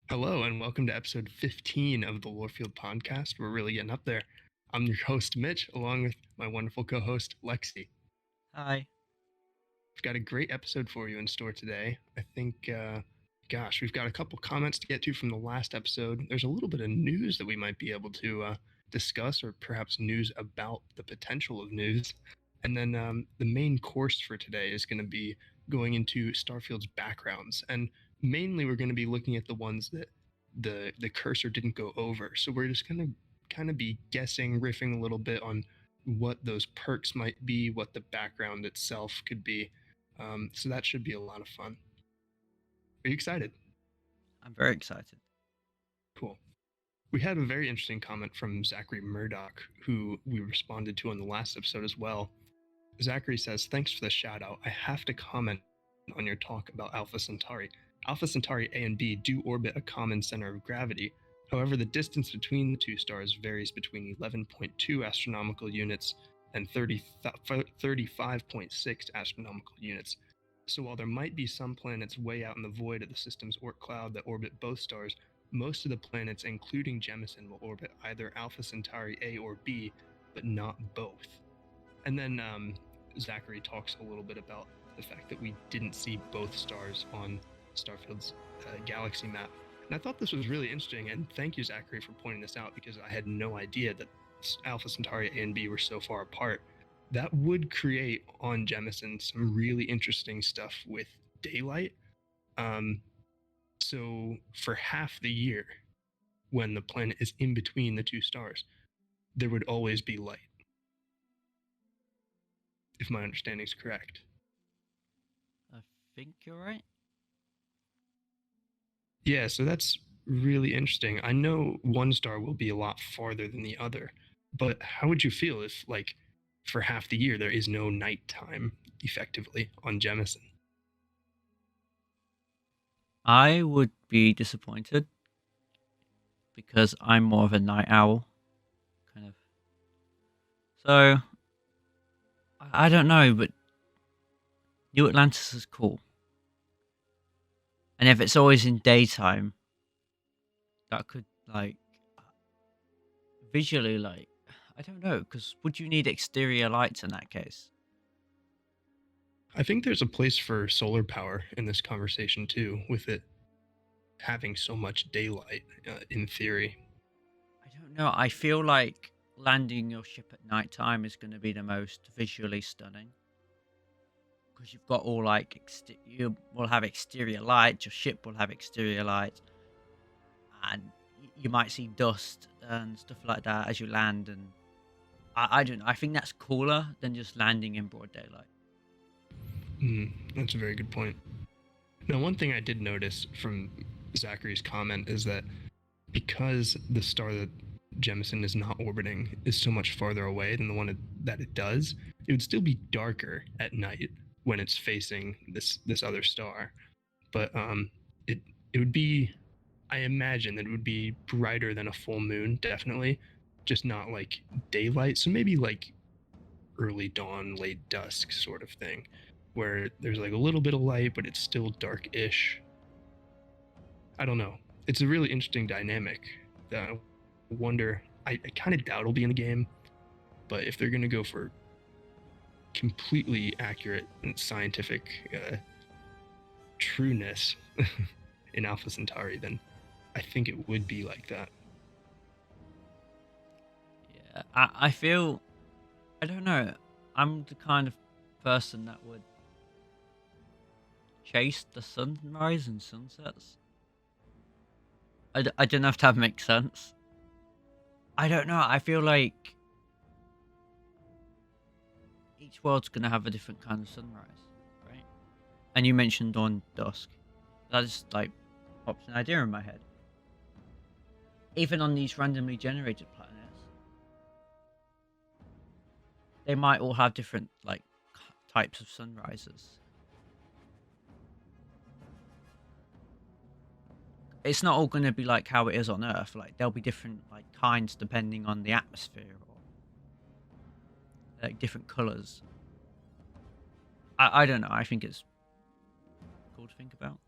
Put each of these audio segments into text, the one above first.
Hello, and welcome to episode 15 of the Lorefield podcast. We're really getting up there. I'm your host, Mitch, along with my wonderful co host, Lexi. Hi. We've got a great episode for you in store today. I think, we've got a couple comments to get to from the last episode. There's a little bit of news that we might be able to discuss, or perhaps news about the potential of news. And then the main course for today is going to be going into Starfield's backgrounds. And mainly, we're going to be looking at the ones that the cursor didn't go over. So we're just going to kind of be guessing, riffing a little bit on what those perks might be, what the background itself could be. So that should be a lot of fun. Are you excited? I'm very excited. Cool. We had a very interesting comment from Zachary Murdoch, who we responded to on the last episode as well. Zachary says, "Thanks for the shout out. I have to comment on your talk about Alpha Centauri. Alpha Centauri A and B do orbit a common center of gravity. However, the distance between the two stars varies between 11.2 astronomical units and 35.6 astronomical units. So while there might be some planets way out in the void of the system's Oort cloud that orbit both stars, most of the planets, including Jemison, will orbit either Alpha Centauri A or B, but not both." And then Zachary talks a little bit about the fact that we didn't see both stars on Starfield's galaxy map. And I thought this was really interesting, and thank you, Zachary, for pointing this out, because I had no idea that Alpha Centauri A and B were so far apart. That would create on Jemison some really interesting stuff with daylight. Um, so for half the year, when the planet is in between the two stars, there would always be light, if my understanding is correct. I think you're right. Yeah, so that's really interesting. I know one star will be a lot farther than the other, but how would you feel if, like, for half the year there is no nighttime effectively on Jemison? I would be disappointed because I'm more of a night owl, kind of. So I don't know, but New Atlantis is cool, and if it's always in daytime, that could visually I don't know, because would you need exterior lights in that case? I think there's a place for solar power in this conversation too, with it having so much daylight, in theory. I don't know. I feel like landing your ship at nighttime is going to be the most visually stunning. Because you've got all you will have exterior light, your ship will have exterior light, and you might see dust and stuff like that as you land. And I don't know. I think that's cooler than just landing in broad daylight. That's a very good point. Now, one thing I did notice from Zachary's comment is that because the star that Jemison is not orbiting is so much farther away than the one that it does, it would still be darker at night when it's facing this other star. But it would be, I imagine that it would be brighter than a full moon, definitely, just not like daylight. So maybe like early dawn, late dusk sort of thing, where there's like a little bit of light, but it's still dark-ish. I don't know. It's a really interesting dynamic that I wonder. I kind of doubt it'll be in the game, but if they're going to go for completely accurate and scientific trueness in Alpha Centauri, then I think it would be like that. Yeah, I feel. I don't know. I'm the kind of person that would chase the sunrise and sunsets. I don't know if that makes sense. I don't know. I feel like each world's gonna have a different kind of sunrise, right? And you mentioned dawn dusk. That just pops an idea in my head. Even on these randomly generated planets, they might all have different types of sunrises. It's not all going to be like how it is on Earth. Like there'll be different kinds depending on the atmosphere or different colors. I don't know. I think it's cool to think about.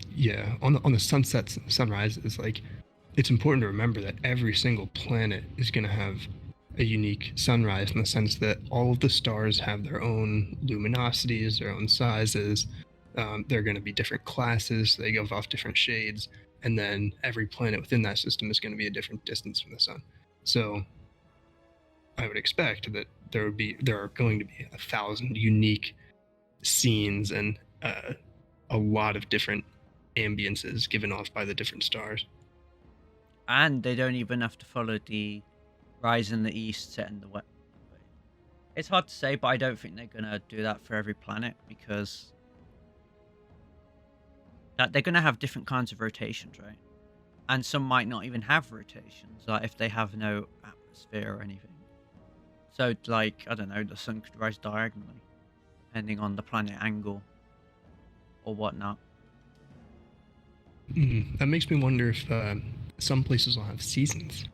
Yeah, on the sunsets and sunrises, like it's important to remember that every single planet is going to have a unique sunrise in the sense that all of the stars have their own luminosities, their own sizes. They're going to be different classes, they give off different shades, and then every planet within that system is going to be a different distance from the sun. So I would expect that there are going to be 1,000 unique scenes and a lot of different ambiances given off by the different stars. And they don't even have to follow the rise in the east, set in the west. It's hard to say, but I don't think they're gonna do that for every planet because that they're gonna have different kinds of rotations, right? And some might not even have rotations, like if they have no atmosphere or anything. So, like, I don't know, the sun could rise diagonally, depending on the planet angle or whatnot. That makes me wonder if some places will have seasons.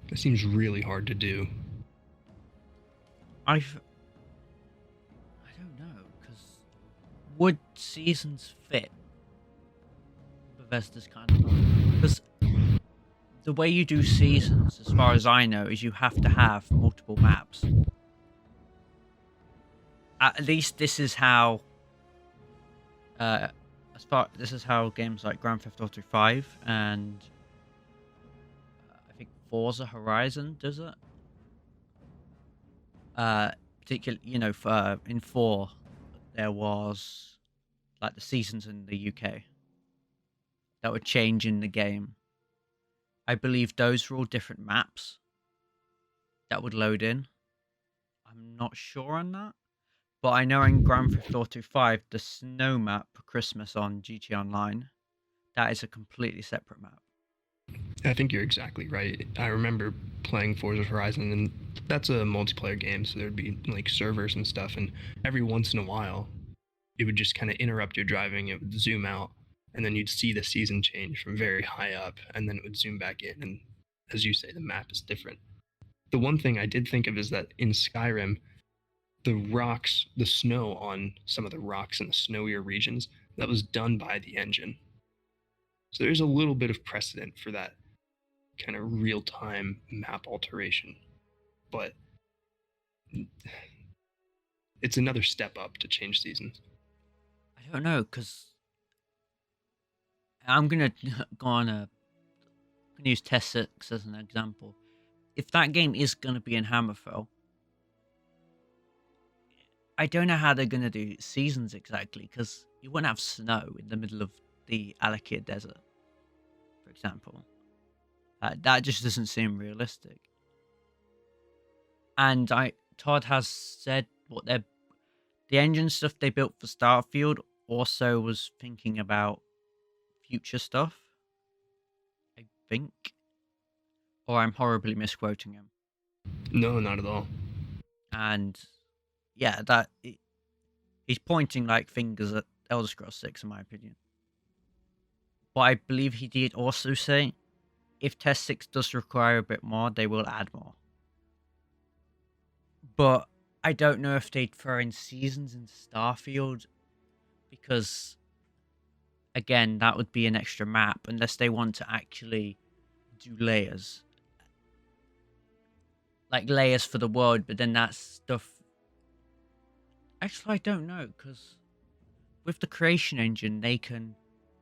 That seems really hard to do. I don't know, because would seasons fit Bethesda's kind of because the way you do seasons, as far as I know, is you have to have multiple maps. At least this is how this is how games like Grand Theft Auto 5 and I think Forza Horizon does it. Particularly, in 4 there was like the seasons in the UK that would change in the game. I believe those were all different maps that would load in. I'm not sure on that. But I know in Grand Theft Auto 5, the snow map for Christmas on GT Online, that is a completely separate map. I think you're exactly right. I remember playing Forza Horizon, and that's a multiplayer game, so there'd be like servers and stuff, and every once in a while, it would just kind of interrupt your driving. It would zoom out, and then you'd see the season change from very high up, and then it would zoom back in, and as you say, the map is different. The one thing I did think of is that in Skyrim, the rocks, the snow on some of the rocks in the snowier regions, that was done by the engine. So there's a little bit of precedent for that kind of real time map alteration. But it's another step up to change seasons. I don't know, because I'm going to go on use Test 6 as an example. If that game is going to be in Hammerfell, I don't know how they're going to do seasons exactly, because you wouldn't have snow in the middle of the Alakir Desert, for example. That just doesn't seem realistic. And Todd has said what the engine stuff they built for Starfield also was thinking about future stuff, I think. Or I'm horribly misquoting him. No, not at all. And yeah, he's pointing like fingers at Elder Scrolls 6 in my opinion. But I believe he did also say if Test 6 does require a bit more, they will add more. But I don't know if they'd throw in seasons in Starfield, because again, that would be an extra map unless they want to actually do layers. Like layers for the world, but then that stuff... Actually, I don't know, because with the creation engine, they can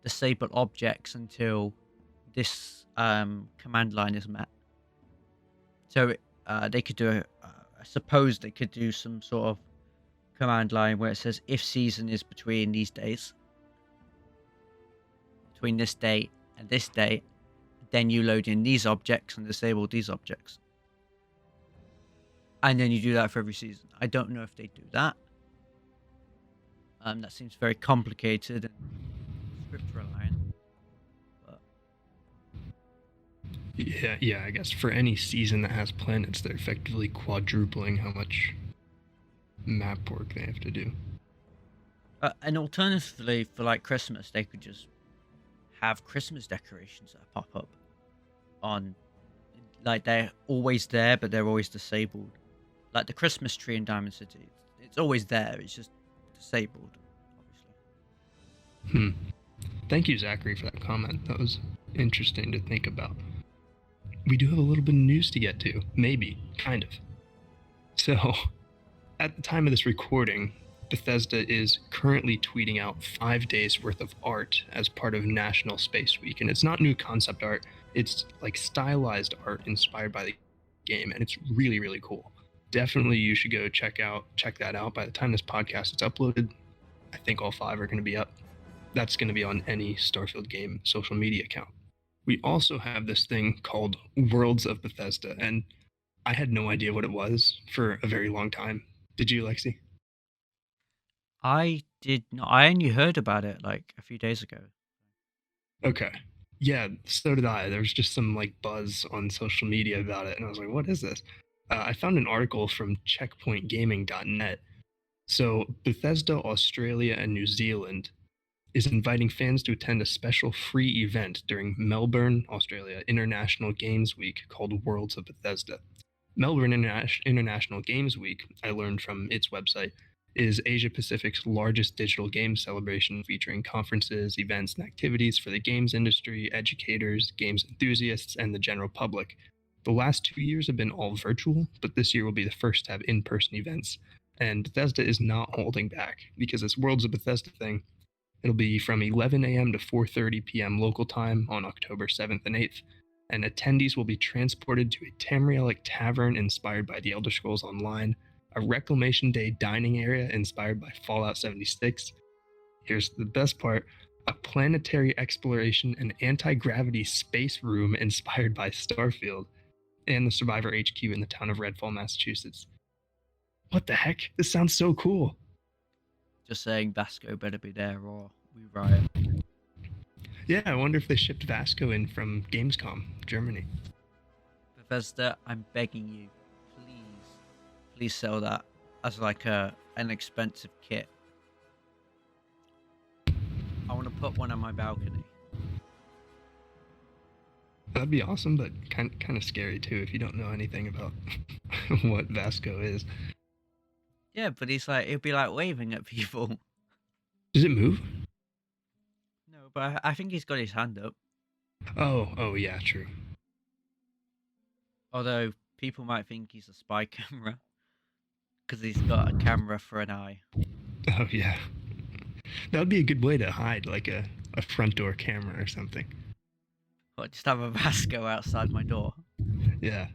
disable objects until this command line is met. So they could do I suppose they could do some sort of command line where it says if season is between these days, between this date and this date, then you load in these objects and disable these objects. And then you do that for every season. I don't know if they do that. That seems very complicated and script reliant. Yeah, I guess for any season that has planets, they're effectively quadrupling how much map work they have to do. And alternatively, for like Christmas, they could just have Christmas decorations that pop up on, like they're always there, but they're always disabled. Like the Christmas tree in Diamond City, it's always there. It's just disabled, obviously. Thank you, Zachary, for that comment. That was interesting to think about. We do have a little bit of news to get to. Maybe. Kind of. So, at the time of this recording, Bethesda is currently tweeting out 5 days worth of art as part of National Space Week. And it's not new concept art, it's like stylized art inspired by the game. And it's really, really cool. Definitely you should go check that out. By the time this podcast is uploaded, I think all 5 are going to be up. That's going to be on any Starfield game social media account. We also have this thing called Worlds of Bethesda, and I had no idea what it was for a very long time. Did you, Lexi? I did not. I only heard about it like a few days ago. Okay. Yeah, so did I. There was just some like buzz on social media about it, and I was like, what is this? I found an article from checkpointgaming.net. So, Bethesda, Australia, and New Zealand is inviting fans to attend a special free event during Melbourne, Australia International Games Week called Worlds of Bethesda. Melbourne International Games Week, I learned from its website, is Asia Pacific's largest digital games celebration featuring conferences, events, and activities for the games industry, educators, games enthusiasts, and the general public. The last 2 years have been all virtual, but this year will be the first to have in-person events. And Bethesda is not holding back because this Worlds of Bethesda thing, it'll be from 11 a.m. to 4:30 p.m. local time on October 7th and 8th, and attendees will be transported to a Tamrielic tavern inspired by the Elder Scrolls Online, a Reclamation Day dining area inspired by Fallout 76. Here's the best part: a planetary exploration and anti-gravity space room inspired by Starfield, and the Survivor HQ in the town of Redfall, Massachusetts. What the heck? This sounds so cool. Just saying, Vasco better be there or we riot. Yeah, I wonder if they shipped Vasco in from Gamescom, Germany. Bethesda, I'm begging you, please sell that as like an expensive kit. I want to put one on my balcony. That'd be awesome, but kind of scary too if you don't know anything about what Vasco is. Yeah, but he'll be like waving at people. Does it move? No, but I think he's got his hand up. Oh yeah, true. Although people might think he's a spy camera because he's got a camera for an eye. Oh yeah, that would be a good way to hide, like a front door camera or something. Or just have a Vasco outside my door. Yeah.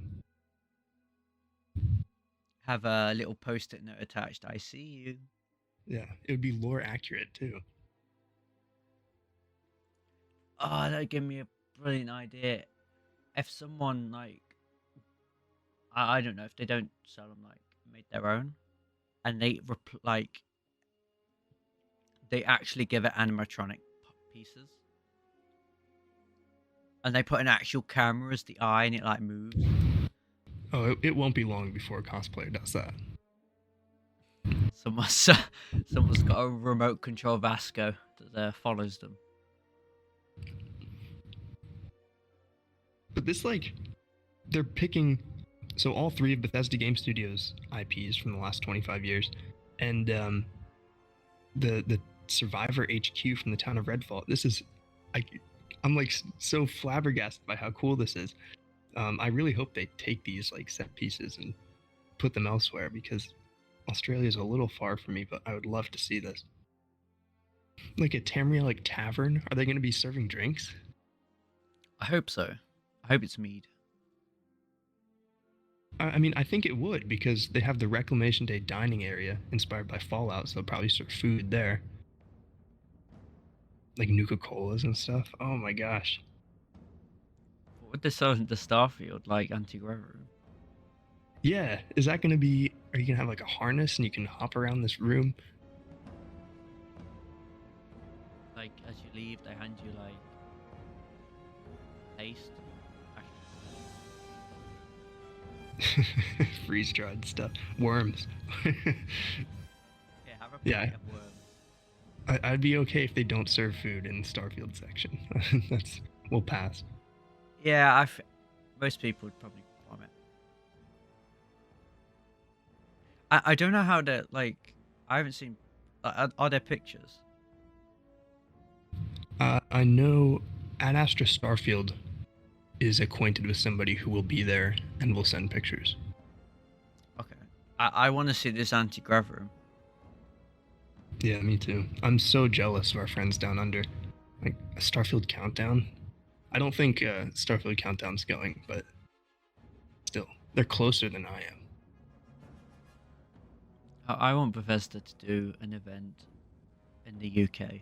Have a little post-it note attached. I see you. Yeah, it would be lore accurate too. Oh, that gave me a brilliant idea. If someone like, I don't know, if they don't sell them like made their own, and they they actually give it animatronic pieces, and they put an actual camera as the eye, and it like moves. Oh, it won't be long before a cosplayer does that. Someone's got a remote control Vasco that follows them. But this, like, they're picking, so all 3 of Bethesda Game Studios IPs from the last 25 years, and the Survivor HQ from the town of Redfall. This is, I'm like so flabbergasted by how cool this is. I really hope they take these like set pieces and put them elsewhere because Australia is a little far from me, but I would love to see this. Like a Tamrielic tavern? Are they going to be serving drinks? I hope so. I hope it's mead. I mean, I think it would because they have the Reclamation Day dining area inspired by Fallout, so they'll probably serve food there. Like Nuka-Colas and stuff. Oh my gosh. What would they sell in the Starfield, like anti-gravity? Yeah, is that going to be, are you going to have like a harness and you can hop around this room? Like, as you leave, they hand you like paste. Freeze-dried stuff. Worms. Yeah, have a plate of worms. I'd be okay if they don't serve food in the Starfield section. We'll pass. Yeah, most people would probably vomit. I don't know how to like. I haven't seen. Are there pictures? I know Ad Astra Starfield is acquainted with somebody who will be there and will send pictures. Okay. I want to see this anti-grav room. Yeah, me too. I'm so jealous of our friends down under. Like a Starfield countdown. I don't think Starfield countdown's going, but still, they're closer than I am. I want Bethesda to do an event in the UK.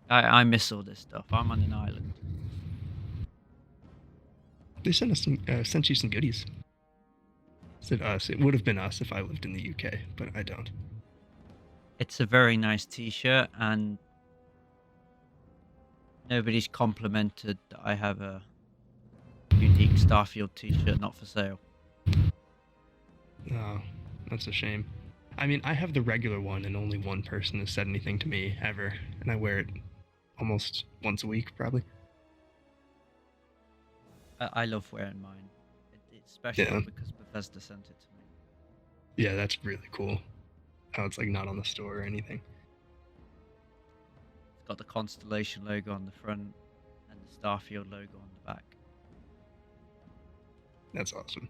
I miss all this stuff. I'm on an island. They sent us sent you some goodies. Said us. It would have been us if I lived in the UK, but I don't. It's a very nice T-shirt, and nobody's complimented that I have a unique Starfield T-shirt not for sale. Oh, that's a shame. I mean, I have the regular one, and only one person has said anything to me ever, and I wear it almost once a week, probably. I love wearing mine. It's special Yeah. because Bethesda sent it to me. Yeah, that's really cool. How it's like not on the store or anything. It's got the Constellation logo on the front and the Starfield logo on the back. That's awesome.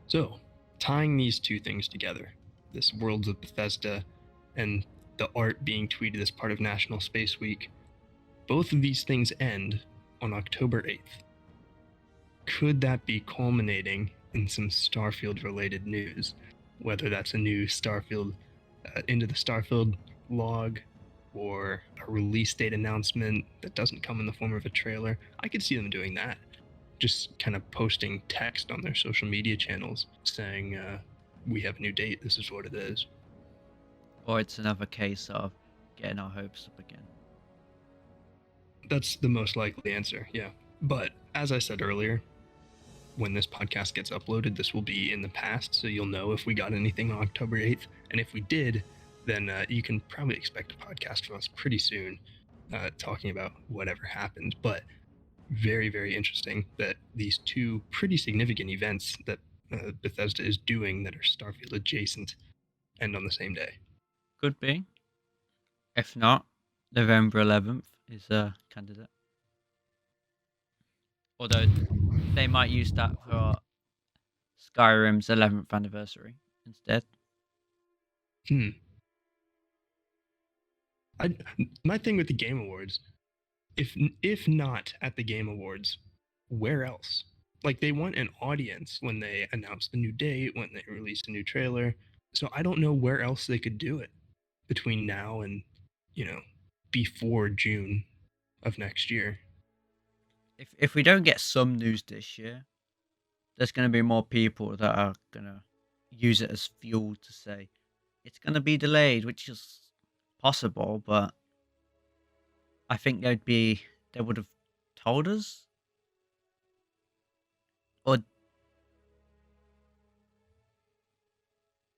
So, tying these two things together, this Worlds of Bethesda and the art being tweeted as part of National Space Week, both of these things end on October 8th. Could that be culminating in some Starfield related news? Whether that's a new Starfield into the Starfield log or a release date announcement that doesn't come in the form of a trailer. I could see them doing that. Just kind of posting text on their social media channels saying, we have a new date, this is what it is. Or it's another case of getting our hopes up again. That's the most likely answer, yeah. But as I said earlier, when this podcast gets uploaded, this will be in the past, so you'll know if we got anything on October 8th. And if we did, then you can probably expect a podcast from us pretty soon talking about whatever happened. But very, very interesting that these two pretty significant events that Bethesda is doing that are Starfield adjacent end on the same day. Could be. If not, November 11th is a candidate. Although they might use that for Skyrim's 11th anniversary instead. My thing with the Game Awards, if not at the Game Awards, where else? Like, they want an audience when they announce the new date, when they release a new trailer. So I don't know where else they could do it between now and, before June of next year. If we don't get some news this year, there's going to be more people that are going to use it as fuel to say it's going to be delayed, which is possible, but I think they would have told us. Or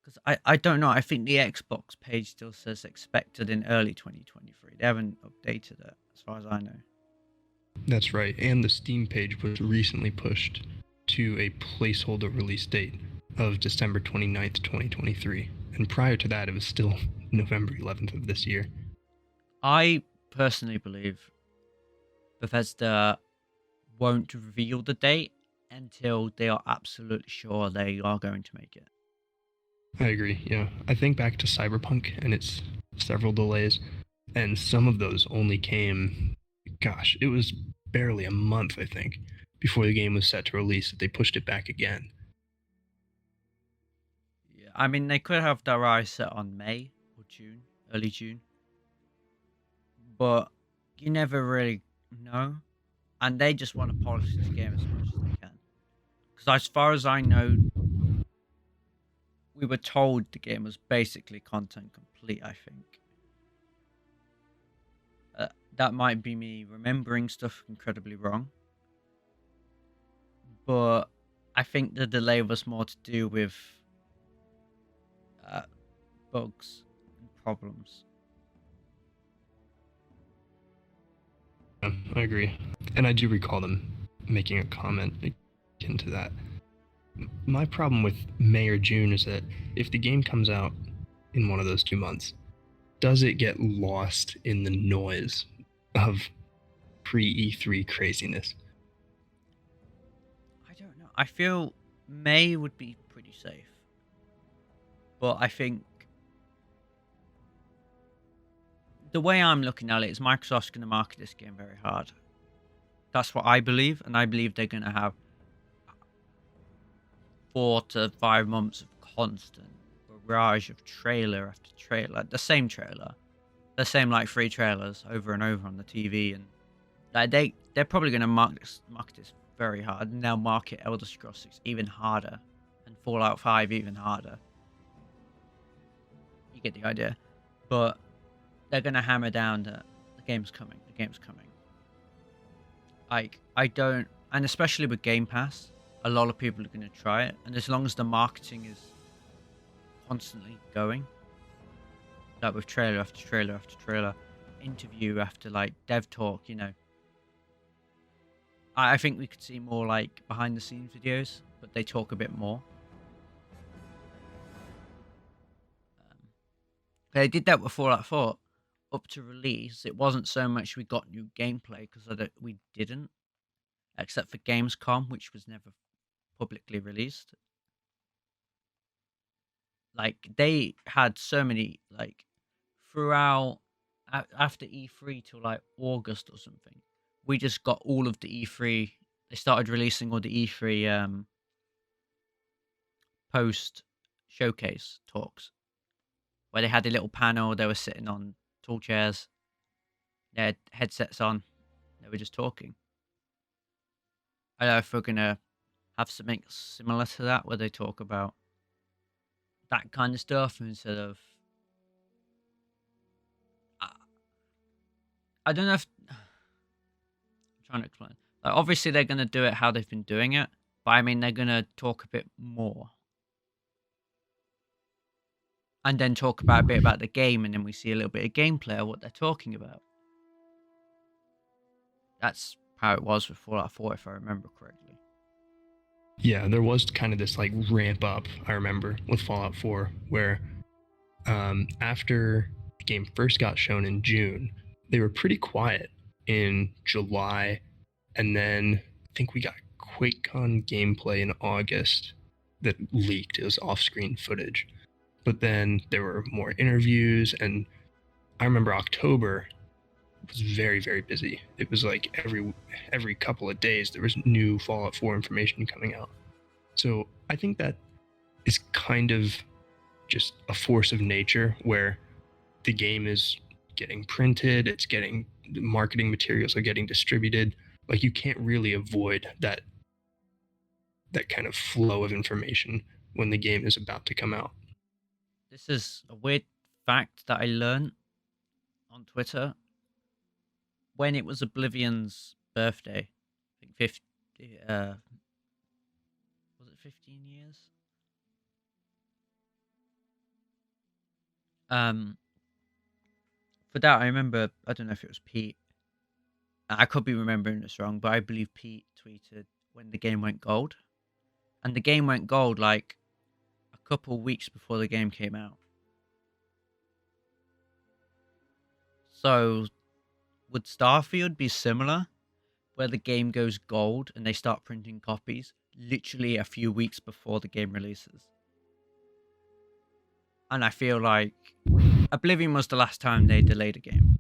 because I don't know, I think the Xbox page still says expected in early 2023. They haven't updated it as far as I know. That's right, and the Steam page was recently pushed to a placeholder release date of December 29th, 2023. And prior to that, it was still November 11th of this year. I personally believe Bethesda won't reveal the date until they are absolutely sure they are going to make it. I agree, yeah. I think back to Cyberpunk and its several delays, and some of those only came, gosh, it was barely a month, I think, before the game was set to release, that they pushed it back again. Yeah, I mean, they could have their eyes set on May or June, early June. But you never really know. And they just want to polish this game as much as they can. Because as far as I know, we were told the game was basically content complete, I think. That might be me remembering stuff incredibly wrong. But I think the delay was more to do with bugs and problems. Yeah, I agree. And I do recall them making a comment into that. My problem with May or June is that if the game comes out in one of those 2 months, does it get lost in the noise of pre-E3 craziness? I don't know. I feel May would be pretty safe, but I think the way I'm looking at it is Microsoft's going to market this game very hard. That's what I believe, and I believe they're going to have 4 to 5 months of constant barrage of trailer after trailer, the same trailer, the same like 3 trailers over and over on the TV, and like they're probably going to market this very hard, and they'll market Elder Scrolls 6 even harder, and Fallout 5 even harder. You get the idea, but they're going to hammer down that the game's coming. The game's coming. Like I don't, and especially with Game Pass, a lot of people are going to try it, and as long as the marketing is constantly going, like with trailer after trailer after trailer, interview after like dev talk, I think we could see more like behind the scenes videos, but they talk a bit more. They did that with Fallout 4 up to release. It wasn't so much we got new gameplay because we didn't, except for Gamescom, which was never publicly released. Like they had so many like throughout after E3 till like August or something. We just got all of the E3. They started releasing all the E3 post showcase talks where they had a little panel. They were sitting on tall chairs. They had headsets on. They were just talking. I don't know if we're gonna have something similar to that where they talk about that kind of stuff instead of. I don't know if I'm trying to explain. Like, obviously, they're gonna do it how they've been doing it, but I mean they're gonna talk a bit more, and then talk about a bit about the game, and then we see a little bit of gameplay of what they're talking about. That's how it was with Fallout 4, if I remember correctly. Yeah, there was kind of this like ramp up, I remember, with Fallout 4, where after the game first got shown in June, they were pretty quiet in July, and then I think we got QuakeCon gameplay in August that leaked. It was off-screen footage, but then there were more interviews, and I remember October was very, very busy. It was like every couple of days there was new Fallout 4 information coming out. So I think that is kind of just a force of nature where the game is getting printed, it's getting marketing materials are getting distributed. Like you can't really avoid that kind of flow of information when the game is about to come out. This is a weird fact that I learned on Twitter when it was Oblivion's birthday. I think 50. Was it 15 years? For that, I remember. I don't know if it was Pete. I could be remembering this wrong, but I believe Pete tweeted when the game went gold, and the game went gold like a couple weeks before the game came out. So, would Starfield be similar, where the game goes gold and they start printing copies literally a few weeks before the game releases? And I feel like Oblivion was the last time they delayed a game.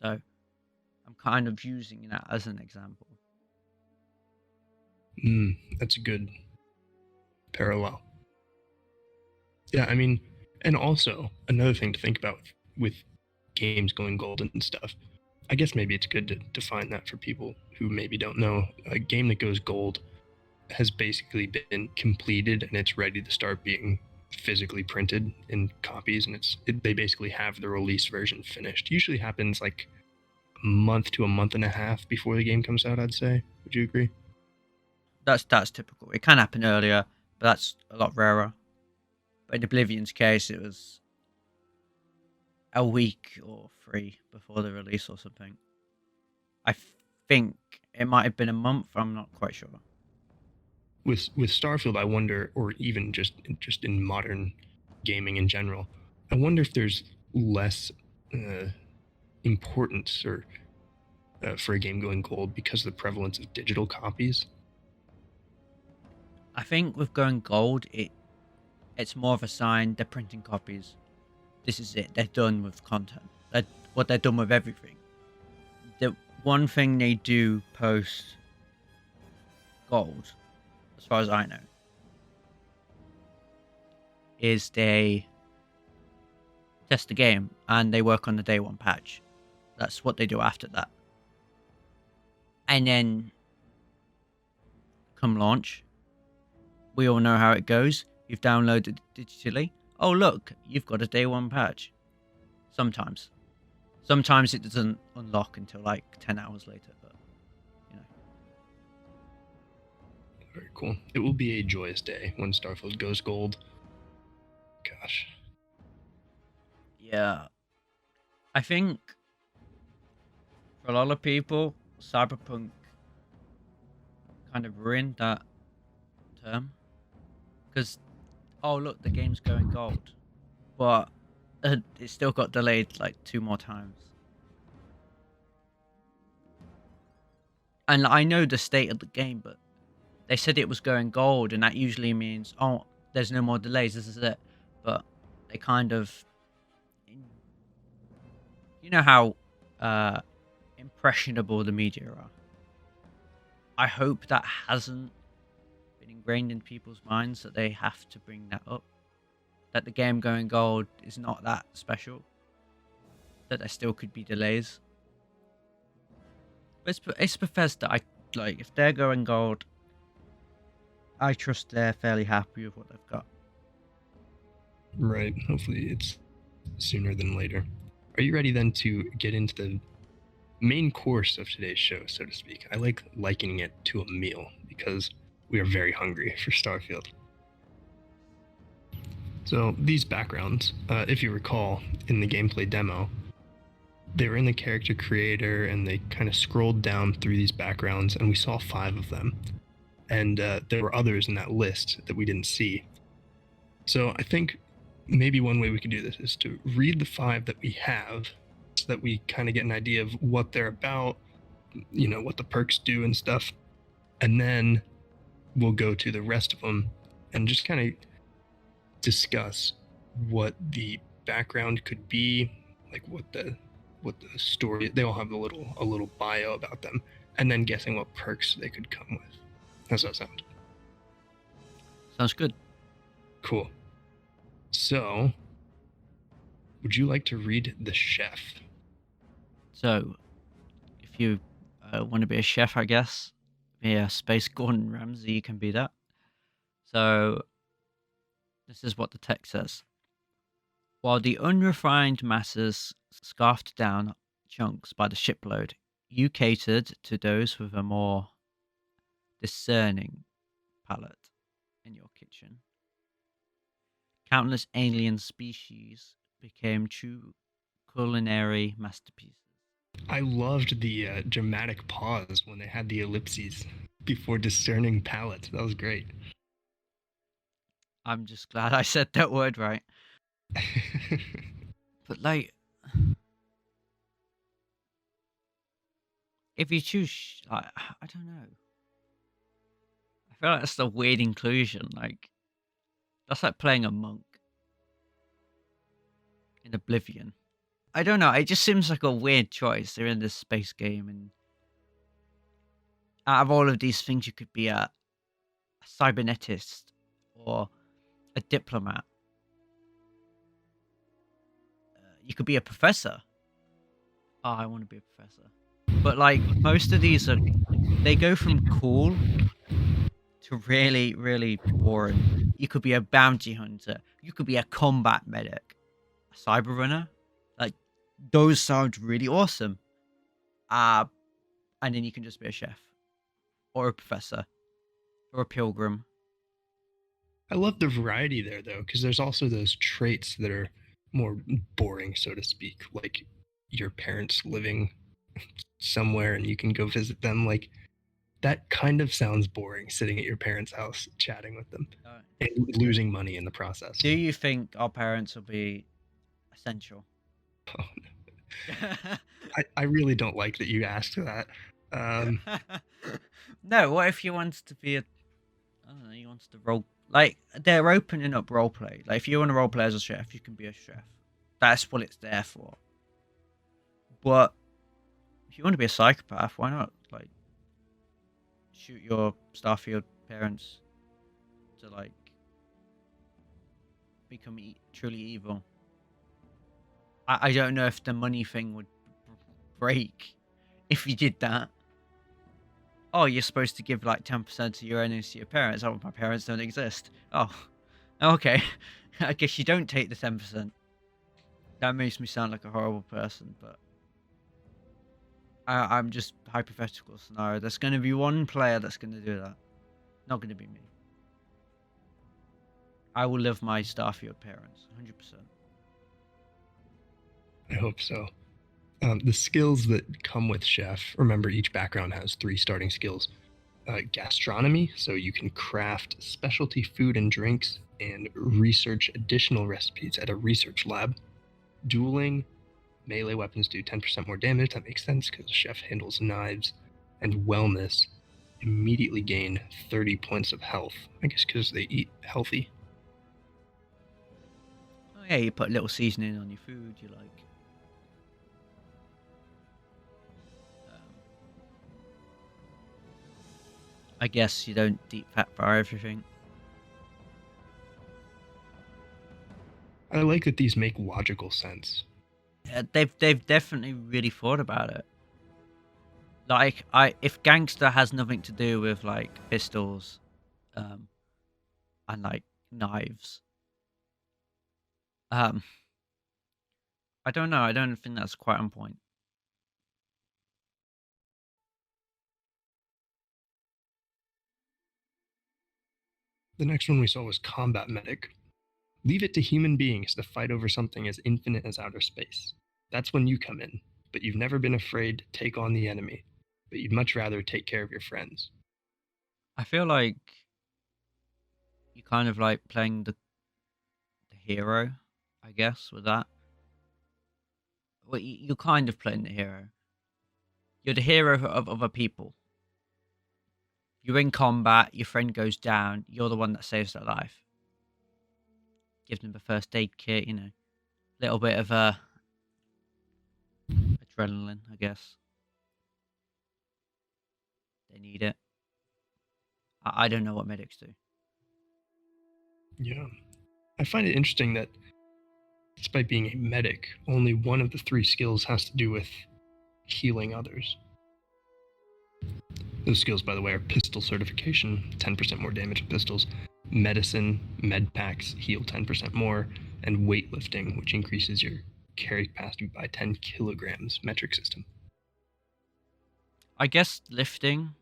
So I'm kind of using that as an example. That's a good parallel. Yeah, I mean, and also another thing to think about with games going gold and stuff. I guess maybe it's good to define that for people who maybe don't know. A game that goes gold has basically been completed and it's ready to start being physically printed in copies, and they basically have the release version finished. Usually happens like a month to a month and a half before the game comes out, I'd say. Would you agree? That's typical. It can happen earlier, but that's a lot rarer. But in Oblivion's case, it was a week or 3 before the release or something. I think it might have been a month. I'm not quite sure. With Starfield, I wonder, or even just in modern gaming in general, I wonder if there's less importance or for a game going gold because of the prevalence of digital copies? I think with going gold, it's more of a sign they're printing copies. This is it. They're done with content. They're done with everything. The one thing they do post gold, as far as I know, is they test the game and they work on the day one patch. That's what they do after that. And then come launch, we all know how it goes. You've downloaded it digitally. Oh, look, you've got a day one patch. Sometimes it doesn't unlock until like 10 hours later, but you know. Very cool. It will be a joyous day when Starfield goes gold. Gosh. Yeah. I think for a lot of people, Cyberpunk kind of ruined that term. Because, oh, look, the game's going gold. But it still got delayed like 2 more times. And I know the state of the game, but they said it was going gold, and that usually means, oh, there's no more delays, this is it. But they kind of, you know how impressionable the media are. I hope that hasn't been ingrained in people's minds that they have to bring that up. That the game going gold is not that special. That there still could be delays. But it's Bethesda. If they're going gold, I trust they're fairly happy with what they've got. Right. Hopefully it's sooner than later. Are you ready then to get into the main course of today's show, so to speak? I like likening it to a meal because we are very hungry for Starfield. So these backgrounds, if you recall, in the gameplay demo, they were in the character creator and they kind of scrolled down through these backgrounds and we saw 5 of them. And there were others in that list that we didn't see. So I think maybe one way we could do this is to read the 5 that we have so that we kind of get an idea of what they're about, you know, what the perks do and stuff. And then we'll go to the rest of them and just kind of discuss what the background could be, like what the story. They all have a little bio about them, and then guessing what perks they could come with. How's that sound? Sounds good. Cool. So, would you like to read the chef? So, if you want to be a chef, I guess, be a Space Gordon Ramsay, you can be that. So, this is what the text says. While the unrefined masses scarfed down chunks by the shipload, you catered to those with a more discerning palate in your kitchen. Countless alien species became true culinary masterpieces. I loved the dramatic pause when they had the ellipses before discerning palate. That was great. I'm just glad I said that word right. But like, if you choose, I don't know. I feel like that's a weird inclusion. Like, that's like playing a monk in Oblivion. I don't know. It just seems like a weird choice. They're in this space game, and out of all of these things, you could be a cybernetist or a diplomat. You could be a professor. Oh, I want to be a professor. But like most of these they go from cool to really, really boring. You could be a bounty hunter. You could be a combat medic, a cyber runner. Like those sound really awesome. And then you can just be a chef, or a professor, or a pilgrim. I love the variety there, though, because there's also those traits that are more boring, so to speak, like your parents living somewhere and you can go visit them. Like that kind of sounds boring, sitting at your parents' house chatting with them and losing money in the process. Do you think our parents will be essential? Oh, I really don't like that you asked that. No, what if you wanted to be a? I don't know. You wanted to role like they're opening up role play. Like if you want to role play as a chef, you can be a chef. That's what it's there for. But if you want to be a psychopath, why not? Like shoot your Starfield parents to like become truly evil. I don't know if the money thing would break if you did that. Oh, you're supposed to give like 10% of your earnings to your parents. Oh, my parents don't exist. Oh, okay. I guess you don't take the 10%. That makes me sound like a horrible person, but I'm just hypothetical scenario. There's going to be one player that's going to do that. Not going to be me. I will live my Starfield parents, 100%. I hope so. The skills that come with chef, remember each background has 3 starting skills. Gastronomy, so you can craft specialty food and drinks and research additional recipes at a research lab. Dueling, melee weapons do 10% more damage. That makes sense because the chef handles knives. And wellness, immediately gain 30 points of health. I guess because they eat healthy. Oh yeah, you put a little seasoning on your food you like. I guess you don't deep fat fry everything. I like that these make logical sense. They've definitely really thought about it. Like if gangster has nothing to do with like pistols, um, and like knives, um, I don't know. I don't think that's quite on point. The next one we saw was combat medic. Leave it to human beings to fight over something as infinite as outer space. That's when you come in, but you've never been afraid to take on the enemy, but you'd much rather take care of your friends. I feel like you kind of like playing the hero, I guess, with that. Well, you're kind of playing the hero. You're the hero of other people. You're in combat, your friend goes down, you're the one that saves their life. Gives them a first aid kit, little bit of adrenaline, I guess. They need it. I don't know what medics do. Yeah. I find it interesting that despite being a medic, only one of the 3 skills has to do with healing others. Those skills, by the way, are pistol certification, 10% more damage with pistols, medicine, med packs heal 10% more, and weightlifting, which increases your carry capacity by 10 kilograms metric system. I guess lifting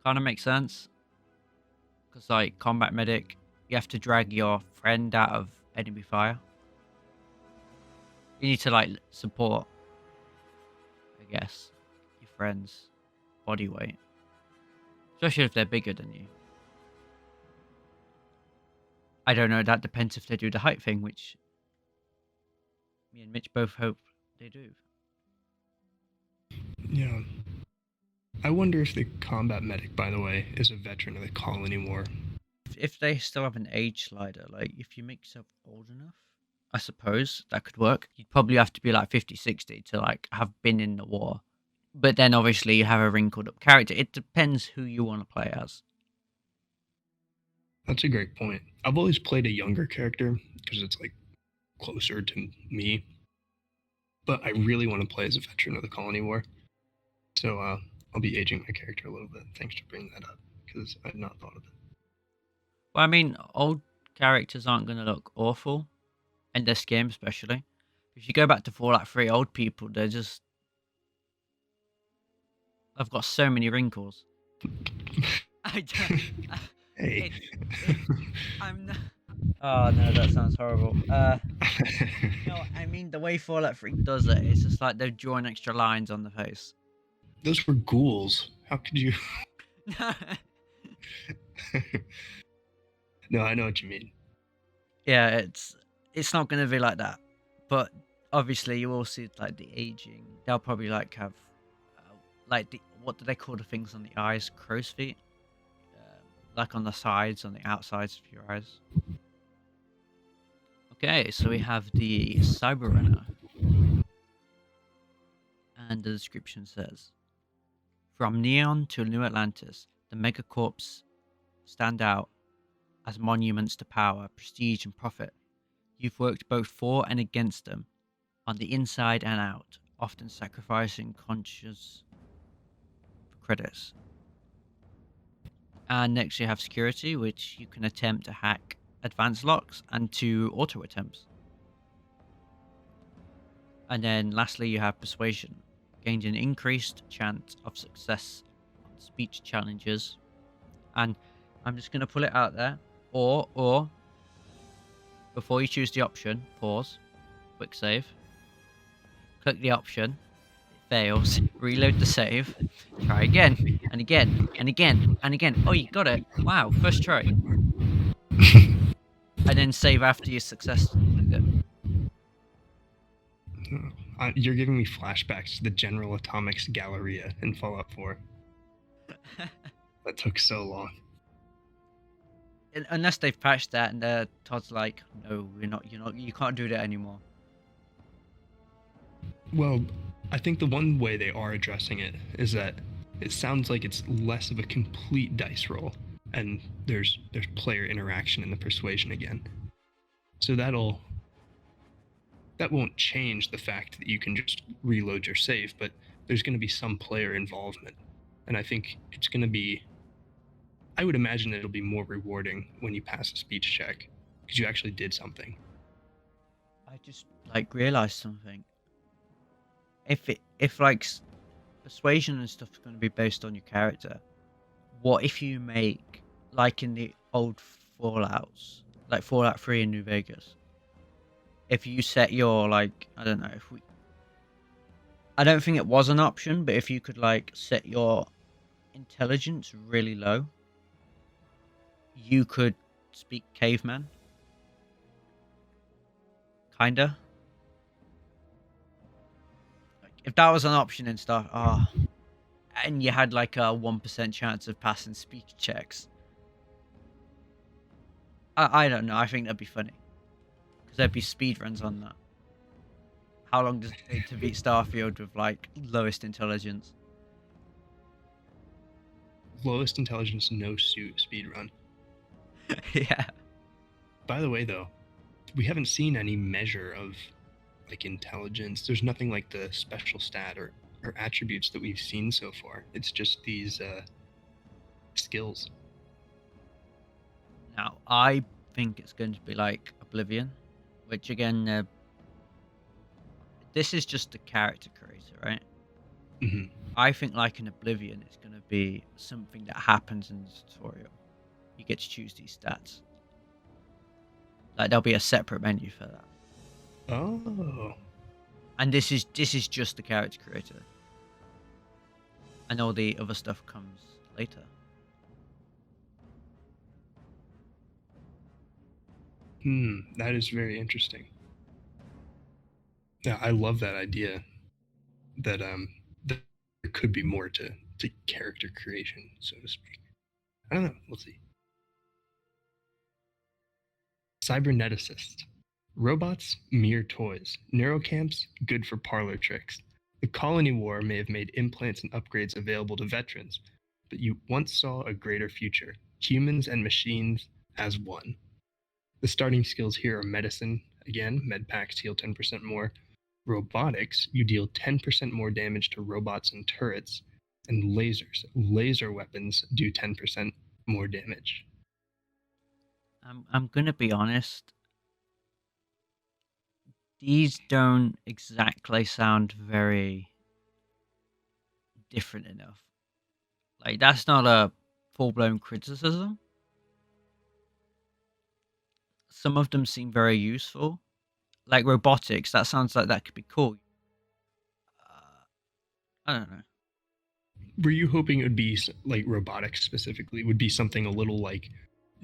kind of makes sense. Because, like, combat medic, you have to drag your friend out of enemy fire. You need to, like, support, I guess, your friend's body weight. Especially if they're bigger than you. I don't know, that depends if they do the height thing, which me and Mitch both hope they do. Yeah. I wonder if the combat medic, by the way, is a veteran of the colony war. If they still have an age slider, like, if you make yourself old enough, I suppose that could work. You'd probably have to be, like, 50, 60 to, like, have been in the war. But then, obviously, you have a wrinkled up character. It depends who you want to play as. That's a great point. I've always played a younger character because it's like closer to me, but I really want to play as a veteran of the colony war. So I'll be aging my character a little bit. Thanks for bringing that up because I've not thought of it. Well, I mean, old characters aren't going to look awful in this game, especially. If you go back to Fallout 3, old people, they're just. I've got so many wrinkles. I don't. Hey. I'm not. Oh no, that sounds horrible. No, I mean the way Fallout 3 does it, it's just like they've drawn extra lines on the face. Those were ghouls. How could you? No, I know what you mean. Yeah, it's not going to be like that. But obviously you will see like the aging. They'll probably like have like what do they call the things on the eyes? Crow's feet, like on the sides, on the outsides of your eyes. Okay, so we have the Cyber Runner, and the description says, "From Neon to New Atlantis, the megacorps stand out as monuments to power, prestige, and profit. You've worked both for and against them, on the inside and out, often sacrificing conscience for credits." And next you have security, which you can attempt to hack advanced locks and to auto attempts. And then lastly you have persuasion, gained an increased chance of success on speech challenges. And I'm just going to pull it out there. Or before you choose the option, pause, quick save, click the option, it fails, reload the save, try again, and again, and again, and again. Oh, you got it. Wow, first try. And then save after you successfully did it. You're giving me flashbacks to the General Atomics Galleria in Fallout 4. That took so long. Unless they've patched that and Todd's like, no, you can't do that anymore. Well, I think the one way they are addressing it is that it sounds like it's less of a complete dice roll, and there's player interaction in the persuasion again. So that won't change the fact that you can just reload your save, but there's going to be some player involvement. And I think it's going to be, I would imagine that it'll be more rewarding when you pass a speech check, because you actually did something. I just like realized something. If like persuasion and stuff is going to be based on your character, what if you make, like in the old Fallouts, like Fallout 3 in New Vegas, if you set your, like, I don't know, I don't think it was an option, but if you could like set your intelligence really low, you could speak caveman. Kinda. Like, if that was an option and stuff, and you had like a 1% chance of passing speech checks. I don't know. I think that'd be funny. Because there'd be speed runs on that. How long does it take to beat Starfield with like lowest intelligence? Lowest intelligence, no suit speedrun. Yeah. By the way, though, we haven't seen any measure of like intelligence. There's nothing like the special stat or attributes that we've seen so far. It's just these skills. Now, I think it's going to be like Oblivion, which again, this is just the character creator, right? Mm-hmm. I think like in Oblivion, it's going to be something that happens in the tutorial. You get to choose these stats. Like there'll be a separate menu for that. Oh. And this is just the character creator. And all the other stuff comes later. That is very interesting. Yeah, I love that idea. That there could be more to character creation, so to speak. I don't know. We'll see. Cyberneticists. Robots, mere toys. Neurocamps, good for parlor tricks. The colony war may have made implants and upgrades available to veterans, but you once saw a greater future. Humans and machines as one. The starting skills here are medicine, again, med packs heal 10% more. Robotics, you deal 10% more damage to robots and turrets. And lasers. Laser weapons do 10% more damage. I'm gonna be honest. These don't exactly sound very different enough. Like that's not a full-blown criticism. Some of them seem very useful. Like robotics, that sounds like that could be cool. I don't know. Were you hoping it would be like robotics specifically would be something a little like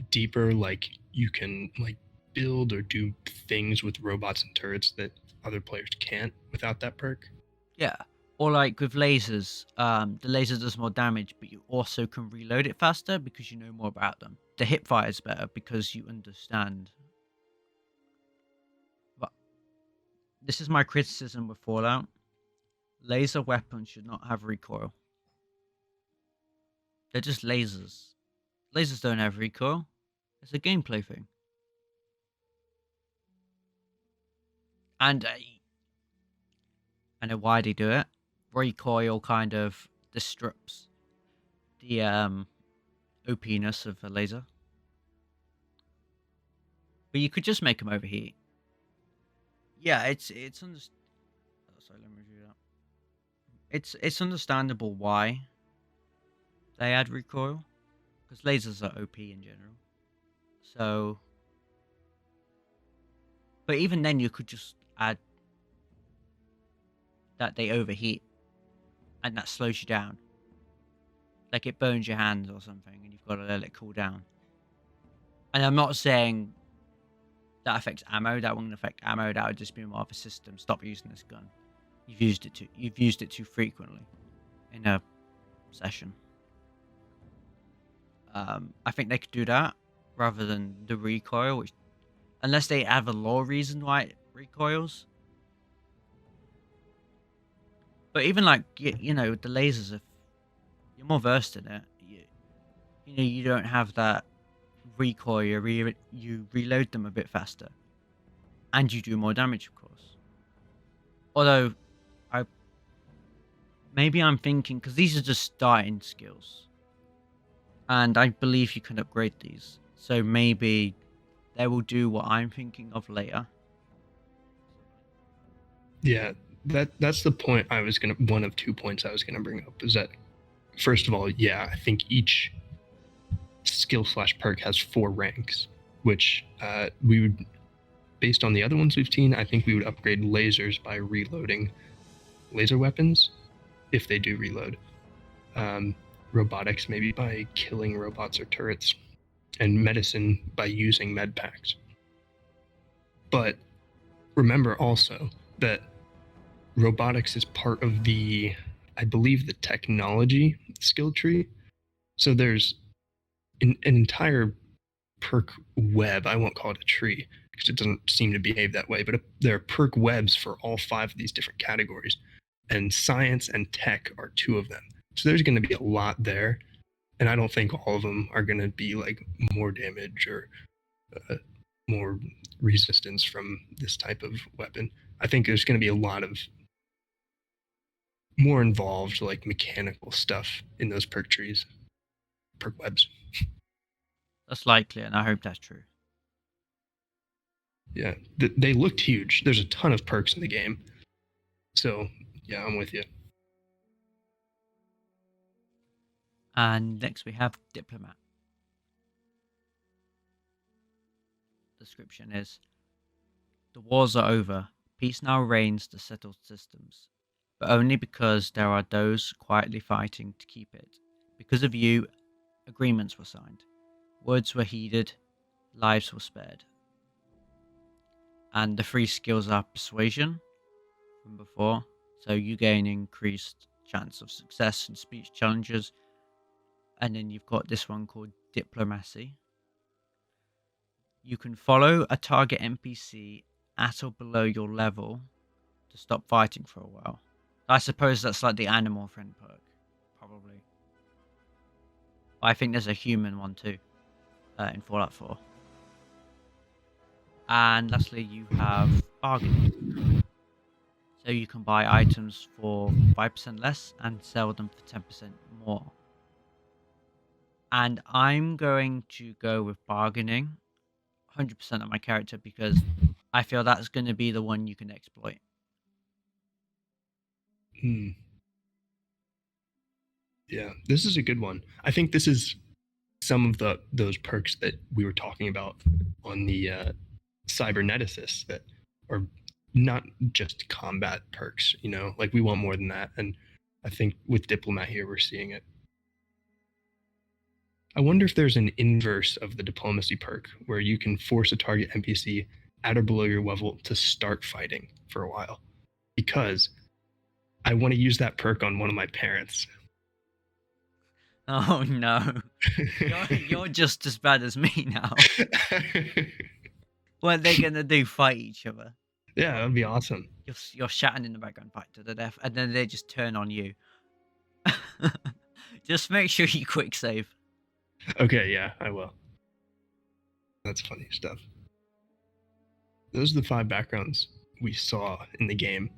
deeper, like you can like build or do things with robots and turrets that other players can't without that perk. Yeah. Or like with lasers, the laser does more damage, but you also can reload it faster because you know more about them. The hip fire is better because you understand. But this is my criticism with Fallout. Laser weapons should not have recoil. They're just lasers. Lasers don't have recoil. It's a gameplay thing. And I know why they do it. Recoil kind of disrupts the OP-ness of a laser. But you could just make them overheat. Yeah, it's oh, sorry, let me review that. It's understandable why they add recoil because lasers are OP in general. So, but even then, you could just add that they overheat and that slows you down. Like it burns your hands or something, and you've got to let it cool down. And I'm not saying that affects ammo. That wouldn't affect ammo. That would just be more of a system. Stop using this gun. You've used it too frequently in a session. I think they could do that rather than the recoil, which, unless they have a lore reason why it recoils. But even like you know, the lasers, if you're more versed in it, you know, you don't have that recoil. You reload them a bit faster, and you do more damage, of course. Although, I maybe I'm thinking because these are just starting skills, and I believe you can upgrade these. So maybe they will do what I'm thinking of later. Yeah, that's the point I was gonna. One of 2 points I was gonna bring up is that, first of all, yeah, I think each skill slash perk has 4 ranks, which we would, based on the other ones we've seen, I think we would upgrade lasers by reloading laser weapons if they do reload. Robotics maybe by killing robots or turrets, and medicine by using med packs. But remember also that robotics is part of the, I believe, the technology skill tree. So there's an entire perk web. I won't call it a tree because it doesn't seem to behave that way, but there are perk webs for all 5 of these different categories, and science and tech are 2 of them. So there's going to be a lot there, and I don't think all of them are going to be like more damage or more resistance from this type of weapon. I think there's going to be a lot of more involved, like mechanical stuff in those perk trees, perk webs. That's likely, and I hope that's true. Yeah, they looked huge. There's a ton of perks in the game. So, yeah, I'm with you. And next we have Diplomat. Description is: the wars are over. Peace now reigns to settle systems, but only because there are those quietly fighting to keep it. Because of you, agreements were signed, words were heeded, lives were spared. And the 3 skills are persuasion from before, so you gain increased chance of success in speech challenges. And then you've got this one called diplomacy. You can follow a target NPC at or below your level to stop fighting for a while. I suppose that's like the animal friend perk, probably. I think there's a human one too in Fallout 4. And lastly, you have bargaining. So you can buy items for 5% less and sell them for 10% more. And I'm going to go with bargaining 100% of my character because I feel that's going to be the one you can exploit. Yeah, this is a good one. I think this is some of those perks that we were talking about on the cyberneticists that are not just combat perks. You know, like we want more than that, and I think with diplomat here we're seeing it. I wonder if there's an inverse of the diplomacy perk where you can force a target NPC at or below your level to start fighting for a while. Because I want to use that perk on one of my parents. Oh no, you're just as bad as me now. What are they gonna do? Fight each other? Yeah, that'd be awesome. You're shouting in the background, fight to the death, and then they just turn on you. Just make sure you quick save. Okay, yeah, I will. That's funny stuff. Those are the 5 backgrounds we saw in the game.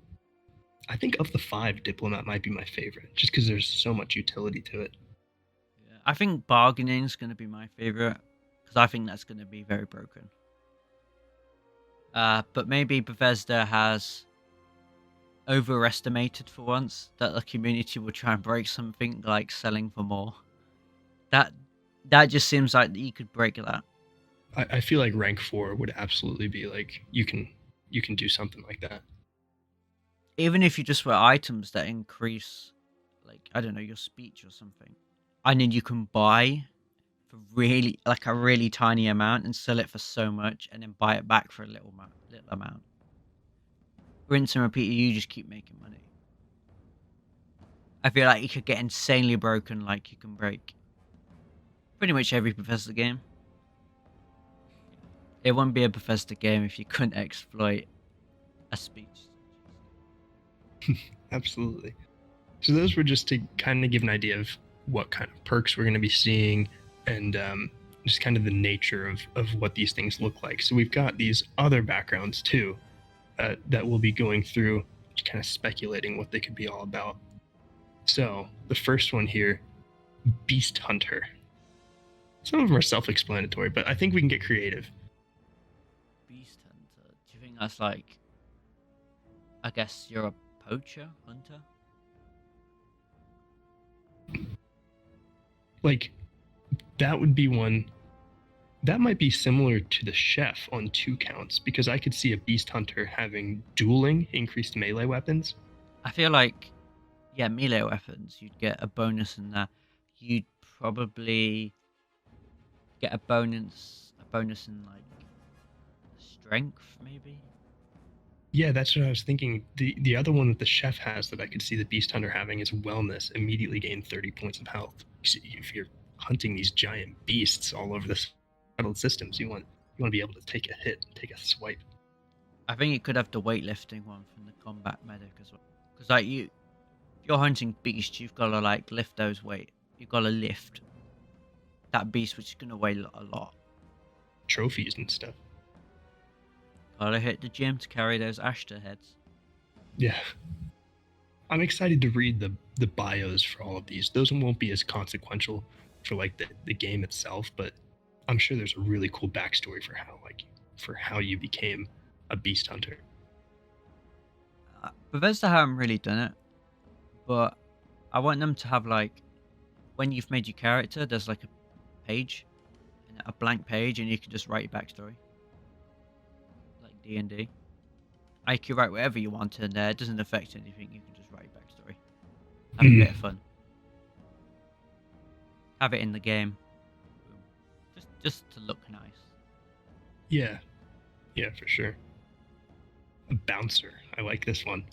I think of the 5, Diplomat might be my favorite, just because there's so much utility to it. Yeah, I think bargaining is going to be my favorite because I think that's going to be very broken. But maybe Bethesda has overestimated for once that the community will try and break something like selling for more. That just seems like you could break that. I feel like rank 4 would absolutely be like you can do something like that. Even if you just wear items that increase, like, I don't know, your speech or something, and then you can buy for really like a really tiny amount and sell it for so much, and then buy it back for a little amount. Rinse and repeat. You just keep making money. I feel like you could get insanely broken, like you can break pretty much every Bethesda game. It wouldn't be a Bethesda game if you couldn't exploit a speech. Absolutely. So those were just to kind of give an idea of what kind of perks we're going to be seeing and just kind of the nature of what these things look like. So we've got these other backgrounds too that we'll be going through, just kind of speculating what they could be all about. So the first one here, Beast Hunter. Some of them are self-explanatory, but I think we can get creative. Beast Hunter. Do you think that's like? I guess you're a poacher hunter. Like that would be one that might be similar to the chef on 2 counts because I could see a beast hunter having dueling increased melee weapons. I feel like, yeah, melee weapons. You'd get a bonus in that. You'd probably get a bonus in like strength, maybe. Yeah, that's what I was thinking. The other one that the chef has that I could see the beast hunter having is wellness, immediately gain 30 points of health. If you're hunting these giant beasts all over the settled systems, you want to be able to take a hit, take a swipe. I think it could have the weightlifting one from the combat medic as well. Because like if you're hunting beasts, you've got to like lift those weight. You've got to lift that beast, which is going to weigh a lot. Trophies and stuff. Gotta hit the gym to carry those Ashtar heads. Yeah. I'm excited to read the bios for all of these. Those won't be as consequential for like the game itself, but I'm sure there's a really cool backstory for how you became a beast hunter. Bethesda haven't really done it, but I want them to have like when you've made your character, there's like a page, a blank page, and you can just write your backstory, like D&D. I can write whatever you want in there. It doesn't affect anything. You can just write your backstory. Have a bit of fun. Have it in the game. Just to look nice. Yeah. Yeah, for sure. A bouncer. I like this one.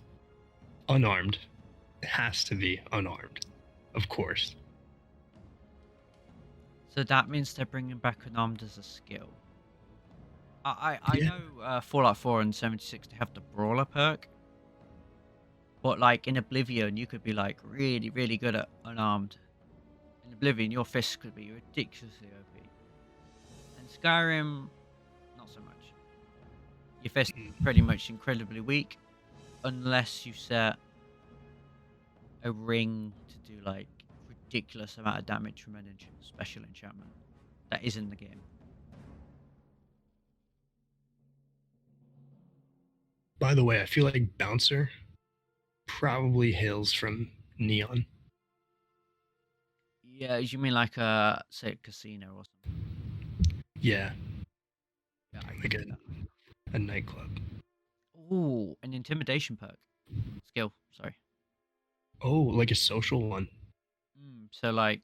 Unarmed. It has to be unarmed. Of course. So that means they're bringing back unarmed as a skill. I Yeah. know Fallout 4 and 76 they have the brawler perk, but like in Oblivion you could be like really really good at unarmed. In Oblivion your fists could be ridiculously OP. And Skyrim, not so much. Your fist pretty much incredibly weak, unless you set a ring to do like ridiculous amount of damage from an special enchantment that is in the game. By the way, I feel like bouncer probably hails from Neon. Yeah, you mean like say a casino or something? Yeah. Yeah, I Like get that. a nightclub. Ooh, an intimidation perk. Skill, sorry. Oh, like a social one. So like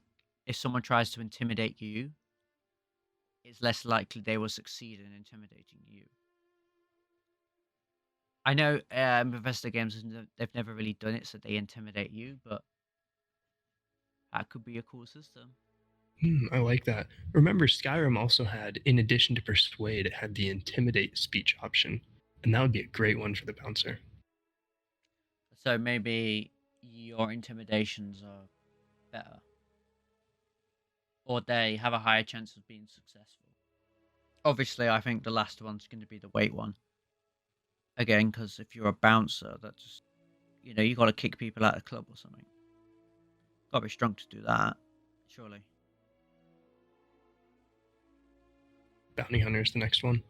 if someone tries to intimidate you, it's less likely they will succeed in intimidating you. I know Bethesda games, they've never really done it, so they intimidate you, but that could be a cool system. I like that. Remember, Skyrim also had, in addition to Persuade, it had the Intimidate speech option, and that would be a great one for the bouncer. So maybe your intimidations are better, or they have a higher chance of being successful. Obviously, I think the last one's going to be the weight one. Again, because if you're a bouncer, that's, you got to kick people out of the club or something. Got to be strong to do that, surely. Bounty Hunter is the next one.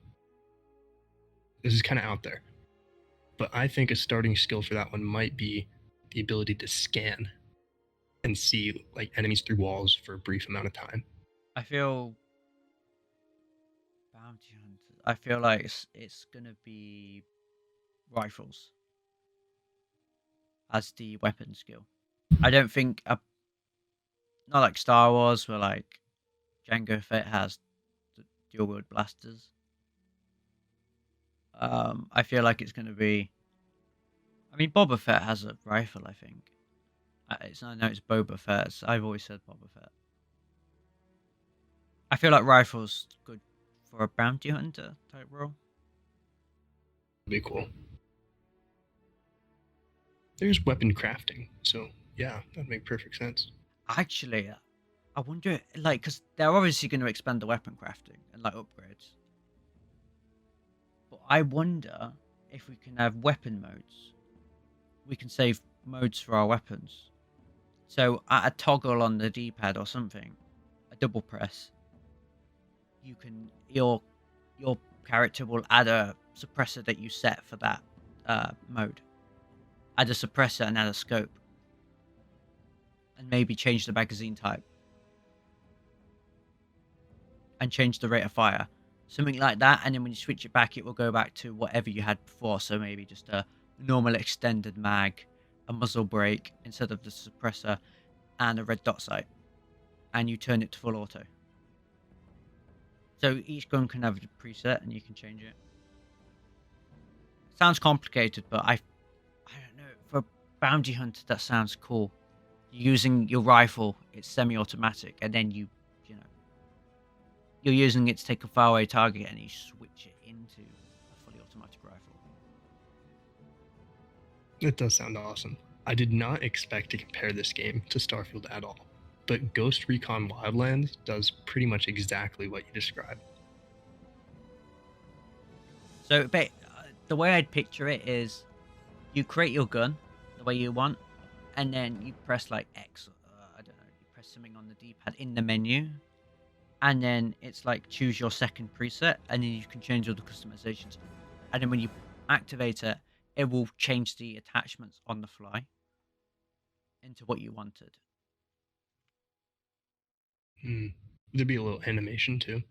This is kind of out there, but I think a starting skill for that one might be the ability to scan and see like enemies through walls for a brief amount of time. I feel bounty hunters. I feel like it's gonna be rifles as the weapon skill. I don't think not like Star Wars where like Jango Fett has the dual wield blasters. I feel like it's gonna be. I mean, Boba Fett has a rifle. I think. I know it's Boba Fett. I've always said Boba Fett. I feel like rifles good for a bounty hunter type role. That'd be cool. There's weapon crafting, so yeah, that'd make perfect sense. Actually, I wonder, like, because they're obviously going to expand the weapon crafting and like upgrades. But I wonder if we can have weapon modes. We can save modes for our weapons. So at a toggle on the D-pad or something, a double press, your character will add a suppressor that you set for that mode. Add a suppressor and add a scope, and maybe change the magazine type, and change the rate of fire, something like that. And then when you switch it back, it will go back to whatever you had before. So maybe just a normal extended mag, a muzzle brake instead of the suppressor, and a red dot sight, and you turn it to full auto. So each gun can have a preset, and you can change it. Sounds complicated, but I don't know. For a bounty hunter, that sounds cool. Using your rifle, it's semi-automatic, and then you're using it to take a faraway target, and you switch it into a fully automatic rifle. It does sound awesome. I did not expect to compare this game to Starfield at all, but Ghost Recon Wildlands does pretty much exactly what you described. So, the way I'd picture it is, you create your gun the way you want, and then you press like X. I don't know. You press something on the D-pad in the menu, and then it's like choose your second preset, and then you can change all the customizations. And then when you activate it, it will change the attachments on the fly into what you wanted. There'd be a little animation too.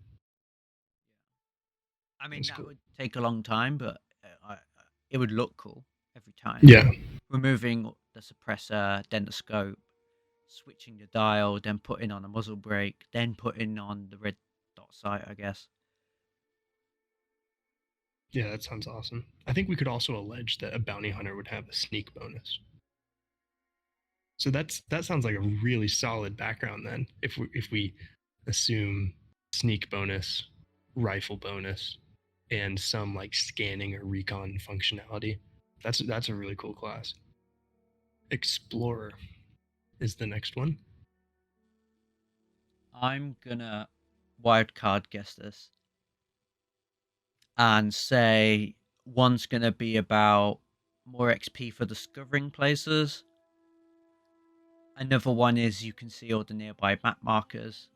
I mean, That's that cool. would take a long time, but it would look cool every time. Yeah. Removing the suppressor, then the scope, switching the dial, then putting on a muzzle brake, then putting on the red dot sight, I guess. Yeah, that sounds awesome. I think we could also allege that a bounty hunter would have a sneak bonus. So that sounds like a really solid background then. If we assume sneak bonus, rifle bonus, and some like scanning or recon functionality, that's a really cool class. Explorer is the next one. I'm gonna wildcard guess this and say one's gonna be about more XP for discovering places. Another one is you can see all the nearby map markers.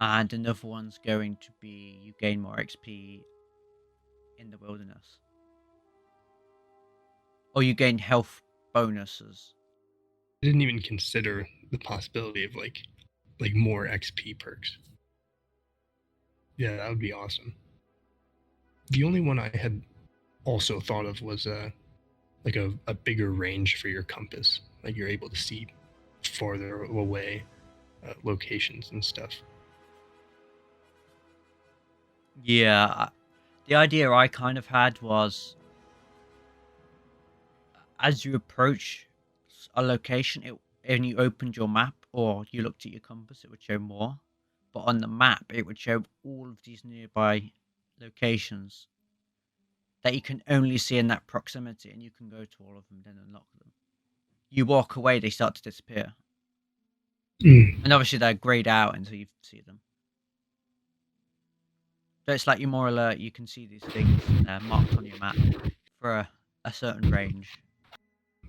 And another one's going to be you gain more XP in the wilderness. Or you gain health bonuses. I didn't even consider the possibility of like more XP perks. Yeah, that would be awesome. The only one I had also thought of was like a bigger range for your compass. Like you're able to see farther away locations and stuff. Yeah, the idea I kind of had was as you approach a location, and you opened your map or you looked at your compass, it would show more. But on the map, it would show all of these nearby locations that you can only see in that proximity, and you can go to all of them, then unlock them. You walk away, they start to disappear. And obviously, they're grayed out until you see them. So it's like you're more alert, you can see these things marked on your map for a certain range.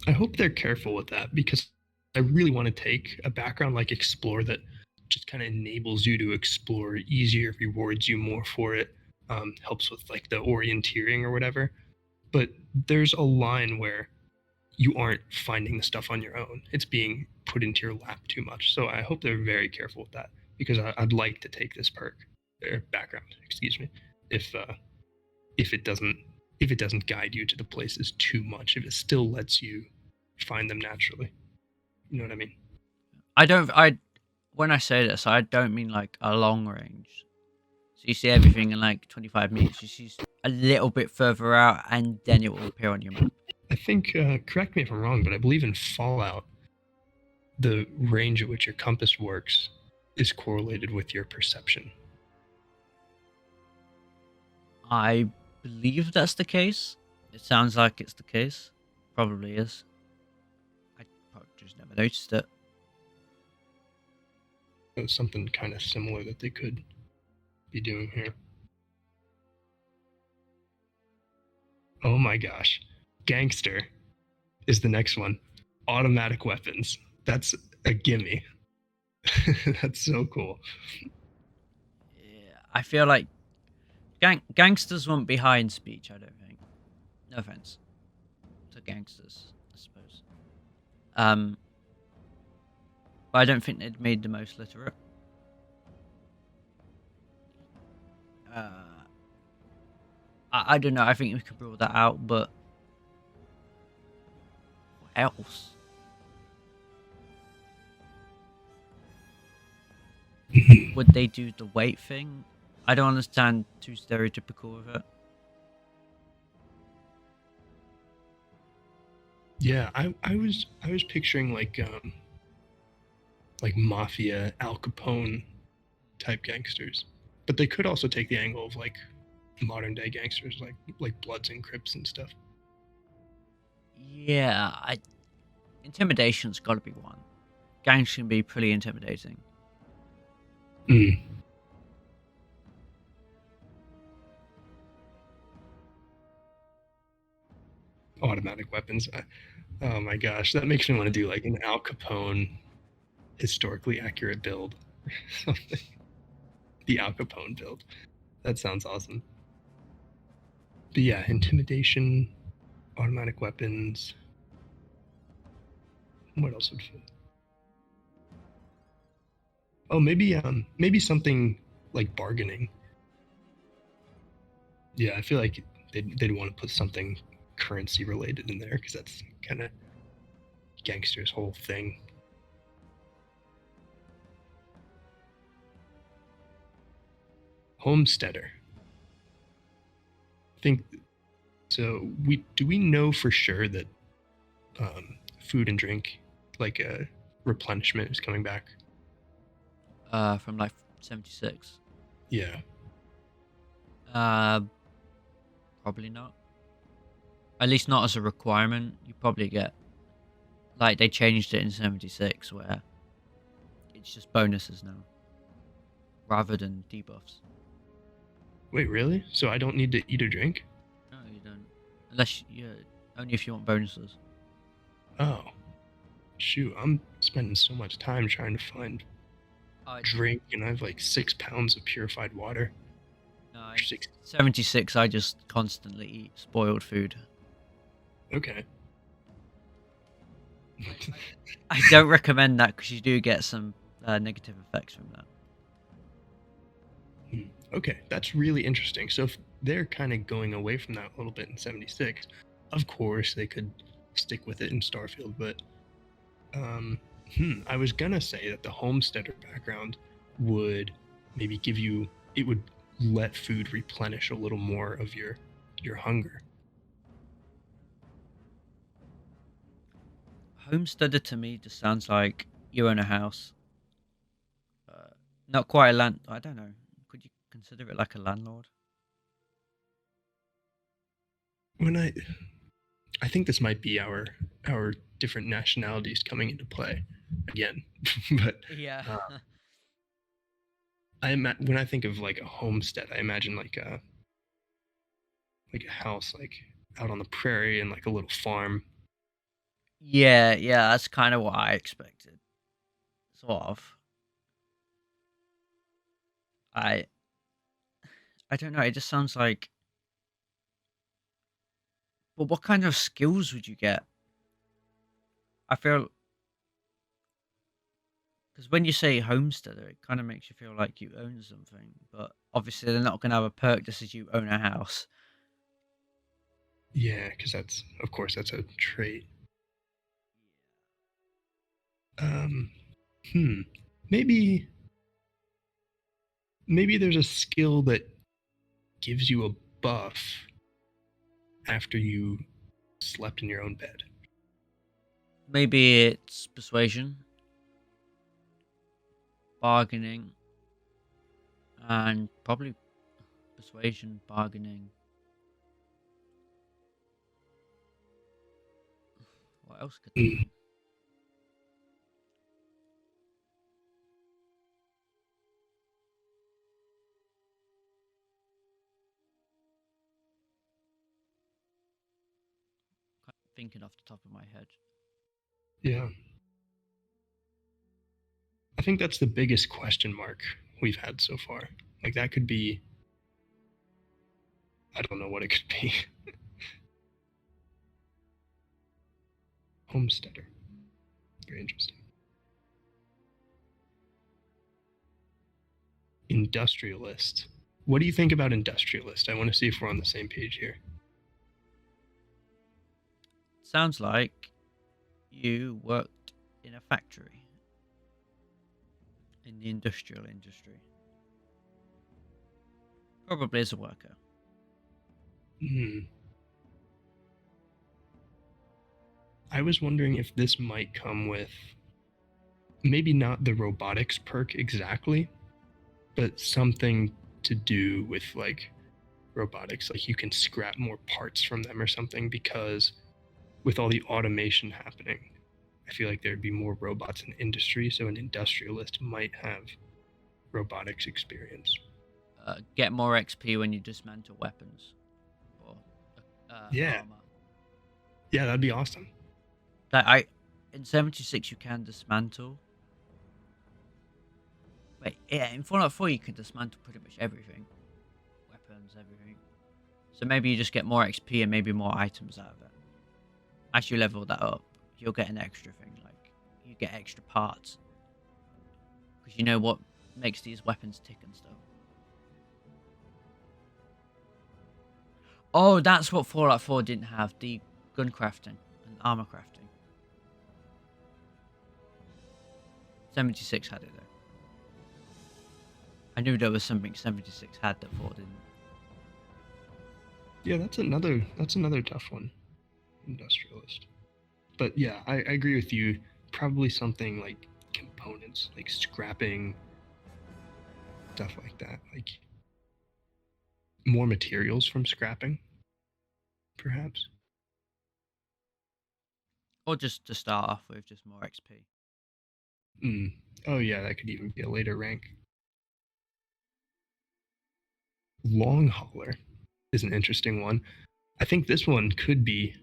I hope they're careful with that, because I really want to take a background like Explore that just kind of enables you to explore easier, rewards you more for it, helps with like the orienteering or whatever. But there's a line where you aren't finding the stuff on your own. It's being put into your lap too much. So I hope they're very careful with that, because I'd like to take this perk or background, excuse me, if if it doesn't if it doesn't guide you to the places too much, if it still lets you find them naturally. You know what I mean? When I say this, I don't mean like a long range. So you see everything in like 25 meters. You see a little bit further out, and then it will appear on your map. I think, correct me if I'm wrong, but I believe in Fallout, the range at which your compass works is correlated with your perception. I believe that's the case. It sounds like it's the case. Probably is. I probably just never noticed it. So something kind of similar that they could be doing here. Oh my gosh. Gangster is the next one. Automatic weapons. That's a gimme. That's so cool. Yeah, I feel like gangsters won't be high in speech, I don't think. No offense to gangsters, I suppose. But I don't think they'd made the most literate. I don't know. I think we could rule that out, but what else? Would they do the weight thing? I don't understand too stereotypical of it. Yeah, I was picturing like mafia, Al Capone type gangsters, but they could also take the angle of like modern day gangsters, like Bloods and Crips and stuff. Yeah, intimidation's got to be one. Gangs can be pretty intimidating. Automatic weapons. Oh my gosh, that makes me want to do like an Al Capone historically accurate build. The Al Capone build. That sounds awesome. But yeah, intimidation, automatic weapons. What else would fit? Oh, maybe something like bargaining. Yeah, I feel like they'd want to put something currency related in there, because that's kind of gangster's whole thing. Homesteader. I think so. We know for sure that food and drink, like replenishment, is coming back. From like 76. Yeah. Probably not. At least not as a requirement. You probably get like they changed it in 76 where it's just bonuses now rather than debuffs. Wait, really? So I don't need to eat or drink? No, you don't. Unless only if you want bonuses. Oh, shoot! I'm spending so much time trying to find drink, and I have like 6 pounds of purified water. No, 76. I just constantly eat spoiled food. Okay. I don't recommend that because you do get some negative effects from that. Okay, that's really interesting. So if they're kind of going away from that a little bit in 76, of course they could stick with it in Starfield, but I was gonna say that the homesteader background would maybe give you, it would let food replenish a little more of your hunger. Homesteader to me just sounds like you own a house. Uh, Not quite a land. I don't know. Could you consider it like a landlord? When I think this might be our different nationalities coming into play again, but Yeah. uh, when I think of like a homestead, I imagine like a house like out on the prairie and like a little farm. Yeah, yeah, that's kind of what I expected. Sort of. I I don't know. It just sounds like. But what kind of skills would you get? I feel because when you say homesteader, it kind of makes you feel like you own something. But obviously, they're not going to have a perk just as you own a house. Yeah, because that's of course that's a trait. Um, hmm. Maybe maybe there's a skill that gives you a buff after you slept in your own bed. Maybe it's persuasion, bargaining, and probably persuasion, bargaining. What else could that Hmm. be? Thinking off the top of my head. Yeah, I think that's the biggest question mark we've had so far. Like that could be, I don't know what it could be. Homesteader. Very interesting. Industrialist. What do you think about industrialist? I want to see if we're on the same page here. Sounds like you worked in a factory in the industrial industry. Probably as a worker. Hmm. I was wondering if this might come with maybe not the robotics perk exactly, but something to do with like robotics. Like you can scrap more parts from them or something because with all the automation happening, I feel like there'd be more robots in the industry. So an industrialist might have robotics experience. Get more XP when you dismantle weapons or Yeah, armor. yeah, that'd be awesome. Like I, in 76 you can dismantle. Wait, yeah, in Fallout 4 you can dismantle pretty much everything, weapons, everything. So maybe you just get more XP and maybe more items out of it. As you level that up, you'll get an extra thing, like you get extra parts because you know what makes these weapons tick and stuff. Oh, that's what Fallout 4 didn't have, the gun crafting and armor crafting. 76 had it though. I knew there was something 76 had that 4 didn't. Yeah, that's another tough one. Industrialist. But yeah, I agree with you. Probably something like components, like scrapping, stuff like that. Like more materials from scrapping, perhaps. Or just to start off with, just more XP. Mm. Oh yeah, that could even be a later rank. Long hauler is an interesting one. I think this one could be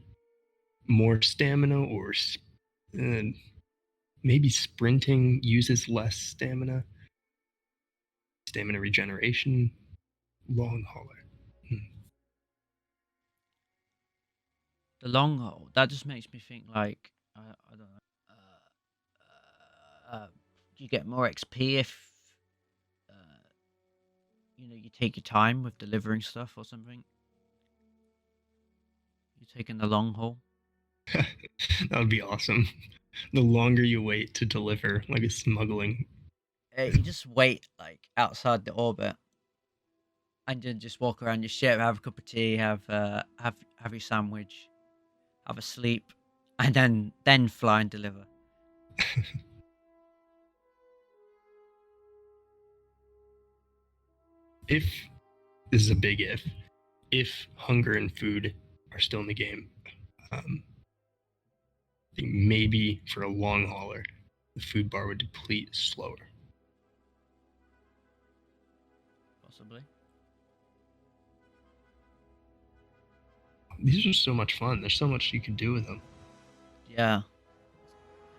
more stamina or uh, maybe sprinting uses less stamina. Stamina regeneration. Long hauler. Hmm. The long haul, that just makes me think like, I don't know. You get more XP if, uh, you take your time with delivering stuff or something. You're taking the long haul. That would be awesome. The longer you wait to deliver, like a smuggling. You just wait like outside the orbit, and then just walk around your ship, have a cup of tea, have your sandwich, have a sleep, and then fly and deliver. If this is a big if hunger and food are still in the game, I think maybe for a long hauler, the food bar would deplete slower. Possibly. These are so much fun. There's so much you can do with them. Yeah.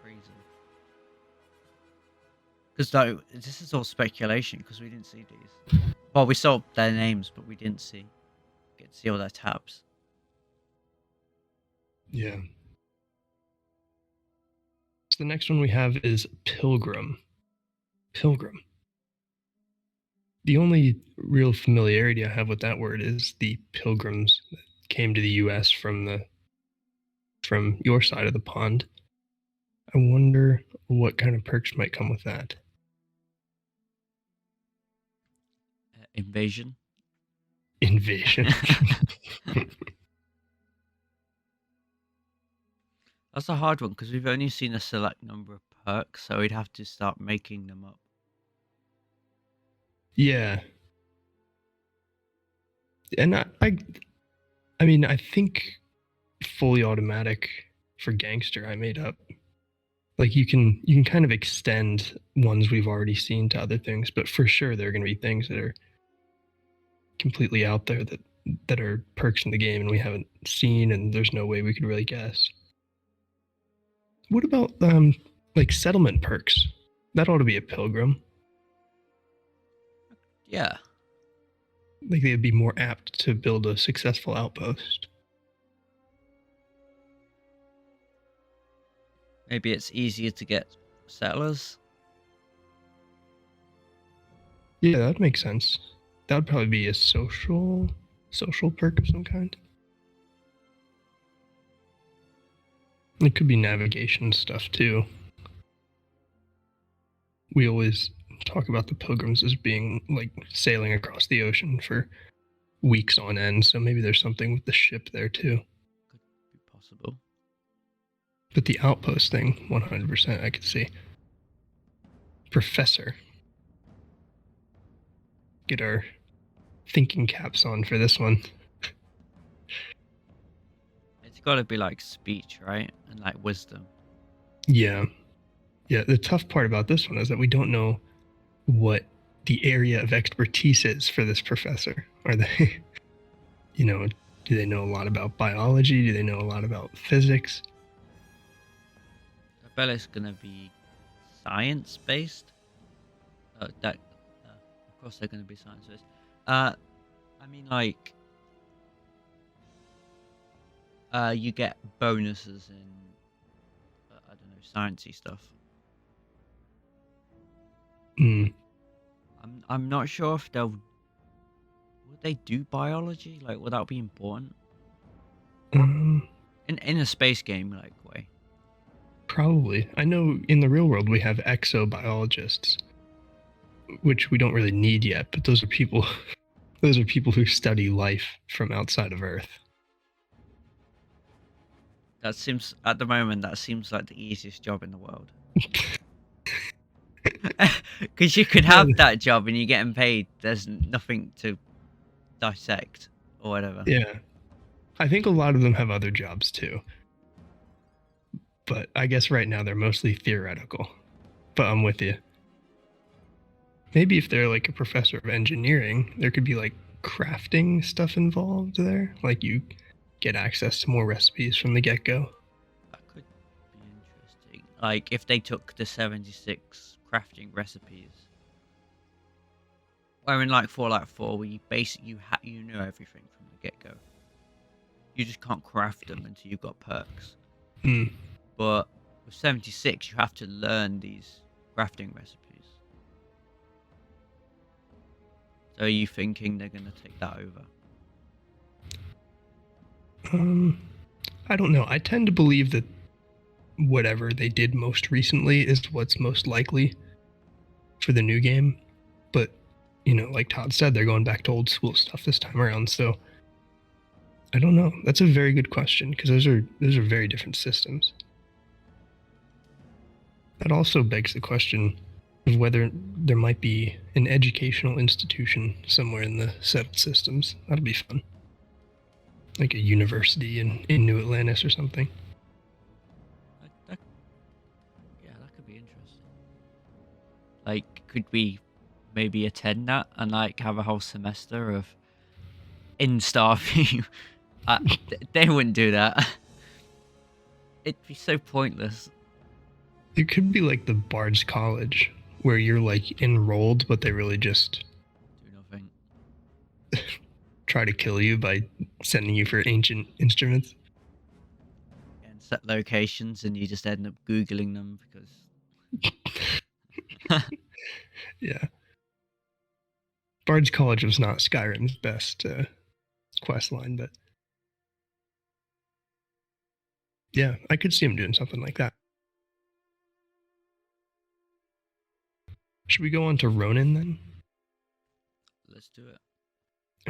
Crazy. Because though this is all speculation because we didn't see these. Well, we saw their names, but we didn't get to see all their tabs. Yeah. So the next one we have is Pilgrim. Pilgrim. The only real familiarity I have with that word is the pilgrims that came to the U.S. from your side of the pond. I wonder what kind of perks might come with that. Invasion. Invasion. That's a hard one because we've only seen a select number of perks, so we'd have to start making them up. Yeah. And I mean, I think fully automatic for gangster I made up. Like you can kind of extend ones we've already seen to other things, but for sure there are going to be things that are completely out there that are perks in the game and we haven't seen, and there's no way we could really guess. What about like settlement perks? That ought to be a pilgrim. Yeah. Like they'd be more apt to build a successful outpost. Maybe it's easier to get settlers. Yeah, that makes sense. That would probably be a social perk of some kind. It could be navigation stuff too. We always talk about the pilgrims as being like sailing across the ocean for weeks on end, so maybe there's something with the ship there too. Could be possible. But the outpost thing, 100% I could see. Professor. Get our thinking caps on for this one. It's got to be like speech, right? And like wisdom. Yeah. Yeah, the tough part about this one is that we don't know what the area of expertise is for this professor. Are they, do they know a lot about biology? Do they know a lot about physics? I bet it's going to be science based. Of course, they're going to be science based. I mean, like, you get bonuses in, I don't know, sciencey stuff. Mm. I'm not sure if would they do biology? Like, would that be important? In a space game like way. Probably. I know in the real world we have exobiologists, which we don't really need yet, but those are people who study life from outside of Earth. That seems at the moment that seems like the easiest job in the world. Because you could have that job and you're getting paid. There's nothing to dissect or whatever. Yeah. I think a lot of them have other jobs too. But I guess right now they're mostly theoretical. But I'm with you. Maybe if they're like a professor of engineering, there could be like crafting stuff involved there. Like you get access to more recipes from the get-go. That could be interesting. Like if they took the 76 crafting recipes. Where in like Fallout 4, where you basically you know everything from the get-go. You just can't craft them until you've got perks. Mm. But with 76, you have to learn these crafting recipes. So are you thinking they're going to take that over? I don't know. I tend to believe that whatever they did most recently is what's most likely for the new game. But, like Todd said, they're going back to old school stuff this time around. So I don't know. That's a very good question, because those are very different systems. That also begs the question of whether there might be an educational institution somewhere in the settled systems. That'll be fun. Like a university in New Atlantis or something. Yeah, that could be interesting. Like, could we maybe attend that and like have a whole semester of in Starfield? They wouldn't do that. It'd be so pointless. It could be like the Bard's College, where you're like enrolled, but they really just Do nothing. try to kill you by sending you for ancient instruments. And set locations, and you just end up Googling them because. Yeah. Bard's College was not Skyrim's best quest line, but yeah, I could see him doing something like that. Should we go on to Ronin then? Let's do it.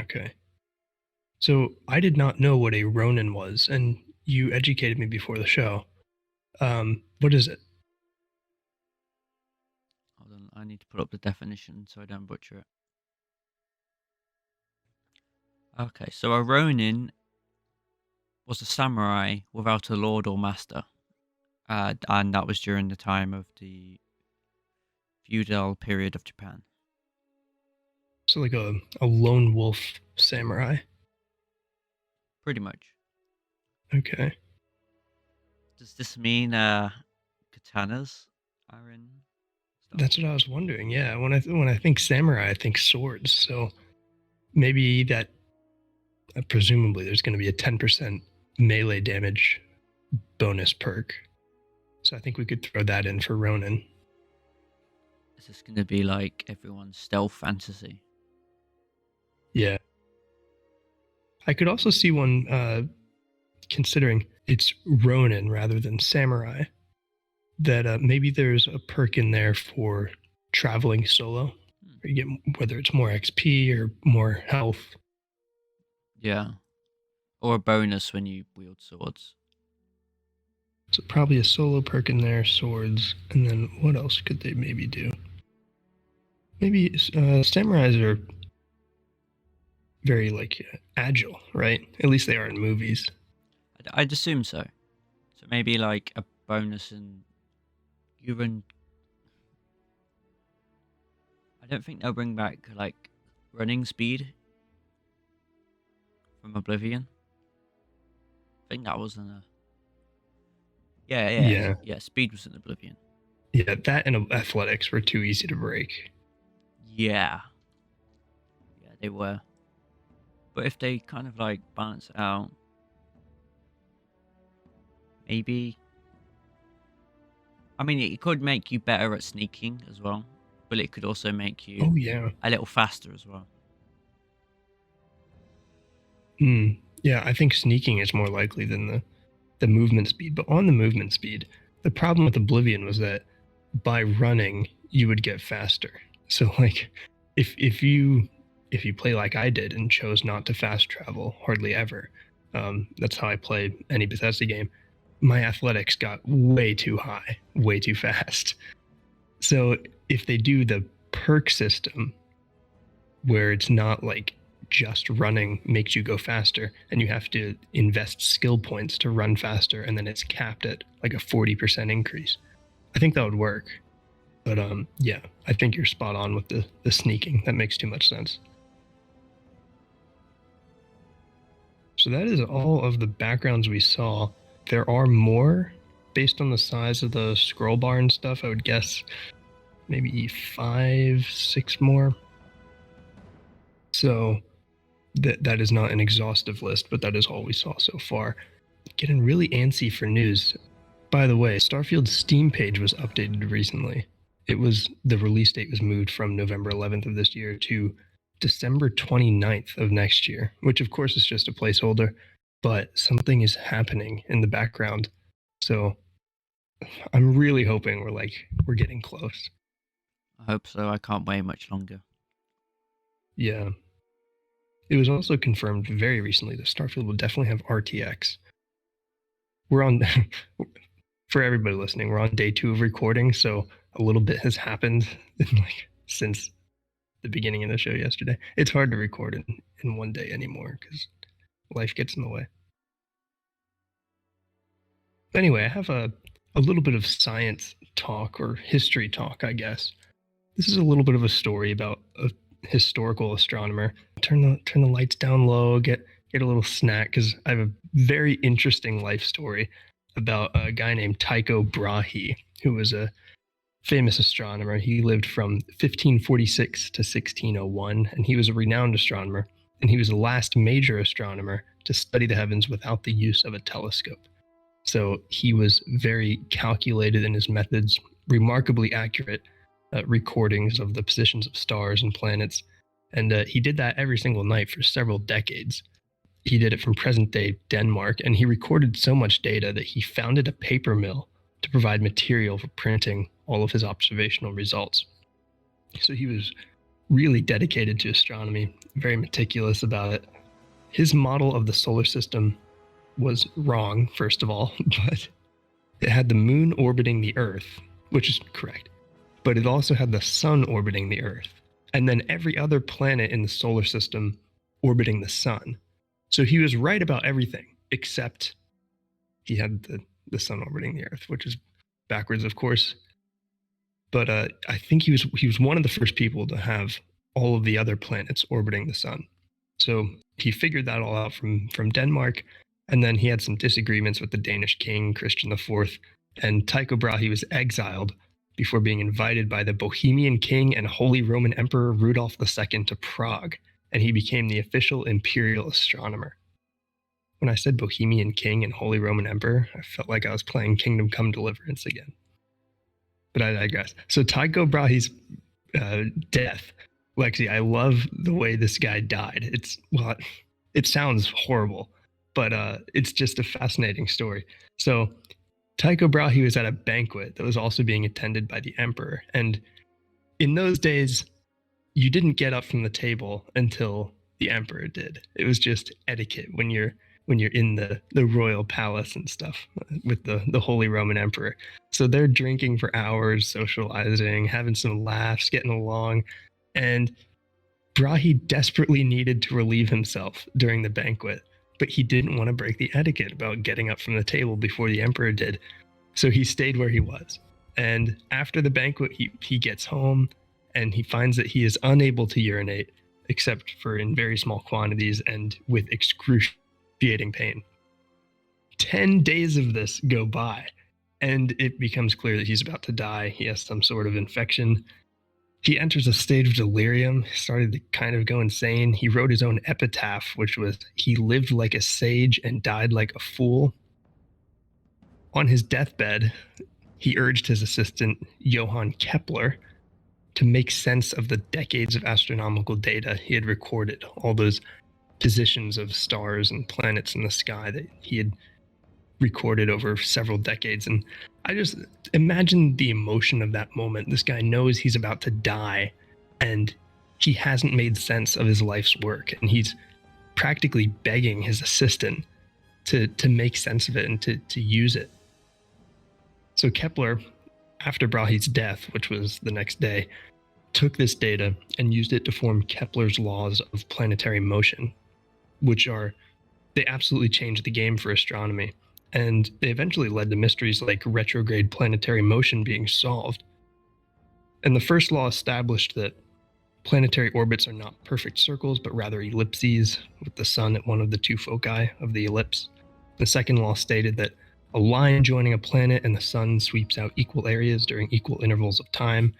Okay. So I did not know what a Ronin was, and you educated me before the show. What is it? Hold on, I need to put up the definition so I don't butcher it. Okay, so a Ronin was a samurai without a lord or master, and that was during the time of the feudal period of Japan. So like a lone wolf samurai. Pretty much. Okay. Does this mean katanas are in stuff? That's what I was wondering. Yeah, when I think samurai, I think swords. So maybe that presumably there's going to be a 10% melee damage bonus perk. So I think we could throw that in for Ronin. Is this going to be like everyone's stealth fantasy? Yeah. I could also see one, considering it's Ronin rather than samurai, that maybe there's a perk in there for traveling solo. Where you get, whether it's more XP or more health. Yeah. Or a bonus when you wield swords. So probably a solo perk in there, swords, and then what else could they maybe do? Maybe samurais are very like agile, right? At least they are in movies. I'd assume so. So maybe like a bonus in Urine. I don't think they'll bring back like running speed from Oblivion. I think that was in a. Yeah. Speed was in Oblivion. Yeah, that and athletics were too easy to break. Yeah, they were. But if they kind of like balance it out, maybe. I mean, it could make you better at sneaking as well, but it could also make you a little faster as well. Yeah, I think sneaking is more likely than the movement speed. But on the movement speed, the problem with Oblivion was that by running, you would get faster. So like if you play like I did and chose not to fast travel hardly ever, that's how I play any Bethesda game, my athletics got way too high, way too fast. So if they do the perk system where it's not like just running makes you go faster and you have to invest skill points to run faster, and then it's capped at like a 40% increase, I think that would work. But yeah, I think you're spot on with the sneaking. That makes too much sense. So that is all of the backgrounds we saw. There are more based on the size of the scroll bar and stuff. I would guess maybe 5, 6 more. So that is not an exhaustive list, but that is all we saw so far. Getting really antsy for news. By the way, Starfield's Steam page was updated recently. The release date was moved from November 11th of this year to December 29th of next year, which of course is just a placeholder, but something is happening in the background. So I'm really hoping we're getting close. I hope so. I can't wait much longer. Yeah. It was also confirmed very recently that Starfield will definitely have RTX. We're on, for everybody listening, we're on day 2 of recording, so a little bit has happened since the beginning of the show yesterday. It's hard to record in one day anymore because life gets in the way. Anyway, I have a little bit of science talk or history talk, I guess. This is a little bit of a story about a historical astronomer. Turn the lights down low, get a little snack because I have a very interesting life story about a guy named Tycho Brahe, who was a famous astronomer. He lived from 1546 to 1601, and he was a renowned astronomer, and he was the last major astronomer to study the heavens without the use of a telescope. So he was very calculated in his methods, remarkably accurate recordings of the positions of stars and planets. And he did that every single night for several decades. He did it from present day Denmark, and he recorded so much data that he founded a paper mill to provide material for printing all of his observational results. So he was really dedicated to astronomy, very meticulous about it. His model of the solar system was wrong, first of all, but it had the moon orbiting the Earth, which is correct, but it also had the sun orbiting the Earth, and then every other planet in the solar system orbiting the sun. So he was right about everything, except he had the sun orbiting the Earth, which is backwards, of course. But I think he was one of the first people to have all of the other planets orbiting the sun. So he figured that all out from Denmark, and then he had some disagreements with the Danish king, Christian IV, and Tycho Brahe was exiled before being invited by the Bohemian king and Holy Roman Emperor Rudolf II to Prague, and he became the official imperial astronomer. When I said Bohemian king and Holy Roman Emperor, I felt like I was playing Kingdom Come Deliverance again. But I digress. So Tycho Brahe's death, Lexi, I love the way this guy died. It sounds horrible, but it's just a fascinating story. So Tycho Brahe was at a banquet that was also being attended by the emperor, and in those days, you didn't get up from the table until the emperor did. It was just etiquette when you're in the royal palace and stuff with the Holy Roman Emperor. So they're drinking for hours, socializing, having some laughs, getting along, and Brahe desperately needed to relieve himself during the banquet, but he didn't want to break the etiquette about getting up from the table before the emperor did. So he stayed where he was. And after the banquet, he gets home and he finds that he is unable to urinate except for in very small quantities and with excruciating pain. 10 days of this go by, and it becomes clear that he's about to die. He has some sort of infection. He enters a state of delirium, started to kind of go insane. He wrote his own epitaph, which was, "He lived like a sage and died like a fool." On his deathbed, he urged his assistant, Johann Kepler, to make sense of the decades of astronomical data he had recorded, all those positions of stars and planets in the sky that he had recorded over several decades. And I just imagine the emotion of that moment. This guy knows he's about to die and he hasn't made sense of his life's work, and he's practically begging his assistant to make sense of it and to use it. So Kepler, after Brahe's death, which was the next day, took this data and used it to form Kepler's laws of planetary motion, they absolutely changed the game for astronomy. And they eventually led to mysteries like retrograde planetary motion being solved. And the first law established that planetary orbits are not perfect circles, but rather ellipses, with the sun at one of the two foci of the ellipse. The second law stated that a line joining a planet and the sun sweeps out equal areas during equal intervals of time.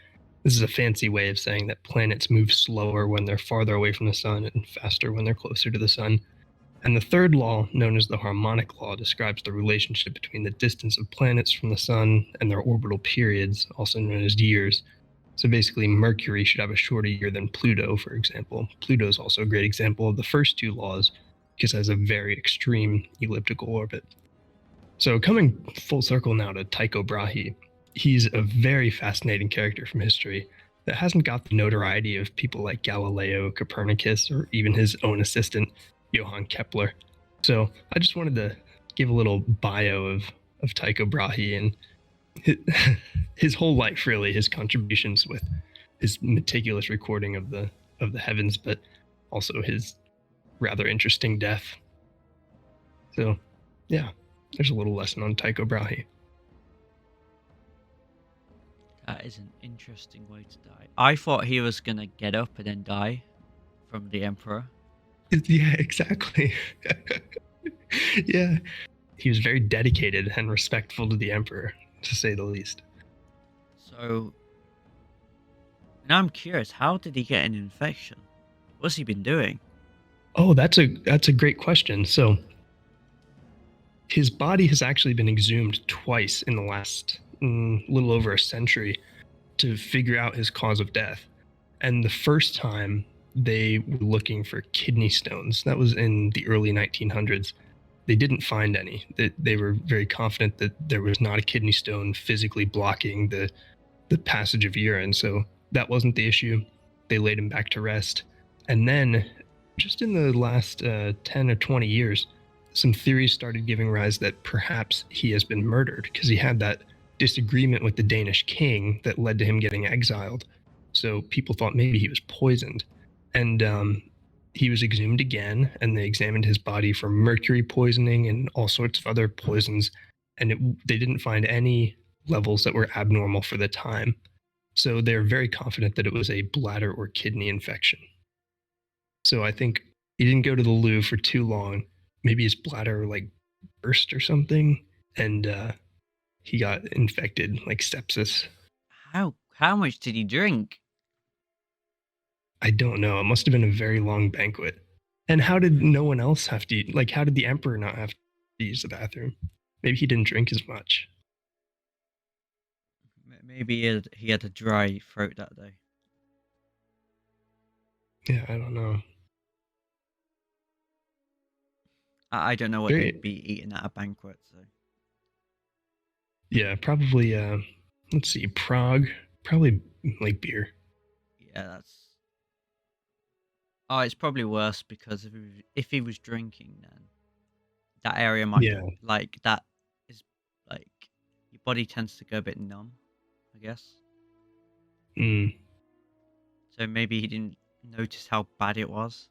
This is a fancy way of saying that planets move slower when they're farther away from the sun and faster when they're closer to the sun. And the third law, known as the harmonic law, describes the relationship between the distance of planets from the sun and their orbital periods, also known as years. So basically, Mercury should have a shorter year than Pluto, for example. Pluto is also a great example of the first two laws because it has a very extreme elliptical orbit. So coming full circle now to Tycho Brahe, he's a very fascinating character from history that hasn't got the notoriety of people like Galileo, Copernicus, or even his own assistant, Johann Kepler. So I just wanted to give a little bio of Tycho Brahe and his whole life, really, his contributions with his meticulous recording of the heavens, but also his rather interesting death. So, yeah, there's a little lesson on Tycho Brahe. That is an interesting way to die. I thought he was gonna get up and then die from the Emperor. Yeah, exactly. Yeah, he was very dedicated and respectful to the Emperor, to say the least. So now I'm curious, how did he get an infection? What's he been doing? Oh, that's a great question. So his body has actually been exhumed twice in the last little over a century to figure out his cause of death. And the first time they were looking for kidney stones. That was in the early 1900s. They didn't find any. They were very confident that there was not a kidney stone physically blocking the passage of urine. So that wasn't the issue. They laid him back to rest. And then, just in the last 10 or 20 years, some theories started giving rise that perhaps he has been murdered because he had that disagreement with the Danish king that led to him getting exiled. So people thought maybe he was poisoned. And he was exhumed again, and they examined his body for mercury poisoning and all sorts of other poisons. And they didn't find any levels that were abnormal for the time. So they're very confident that it was a bladder or kidney infection. So I think he didn't go to the loo for too long. Maybe his bladder like burst or something, and he got infected, like sepsis. How much did he drink? I don't know. It must have been a very long banquet. And how did no one else have to eat? Like, how did the emperor not have to use the bathroom? Maybe he didn't drink as much. Maybe he had a dry throat that day. Yeah, I don't know. I don't know what Very, they'd be eating at a banquet. So yeah, probably. Let's see, Prague. Probably like beer. yeah, that's. Oh, it's probably worse because if he was drinking, then that area might Yeah. like that is like your body tends to go a bit numb, I guess. Mm. So maybe he didn't notice how bad it was.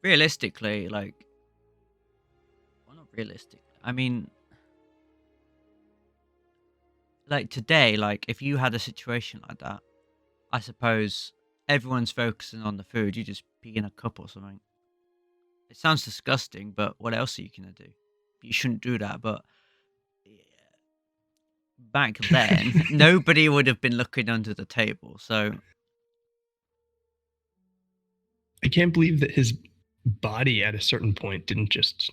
Realistically, like, well, not realistically. I mean, like today, like if you had a situation like that, I suppose everyone's focusing on the food. You just pee in a cup or something. It sounds disgusting, but what else are you gonna do? You shouldn't do that, but back then, nobody would have been looking under the table. So I can't believe that his body at a certain point didn't just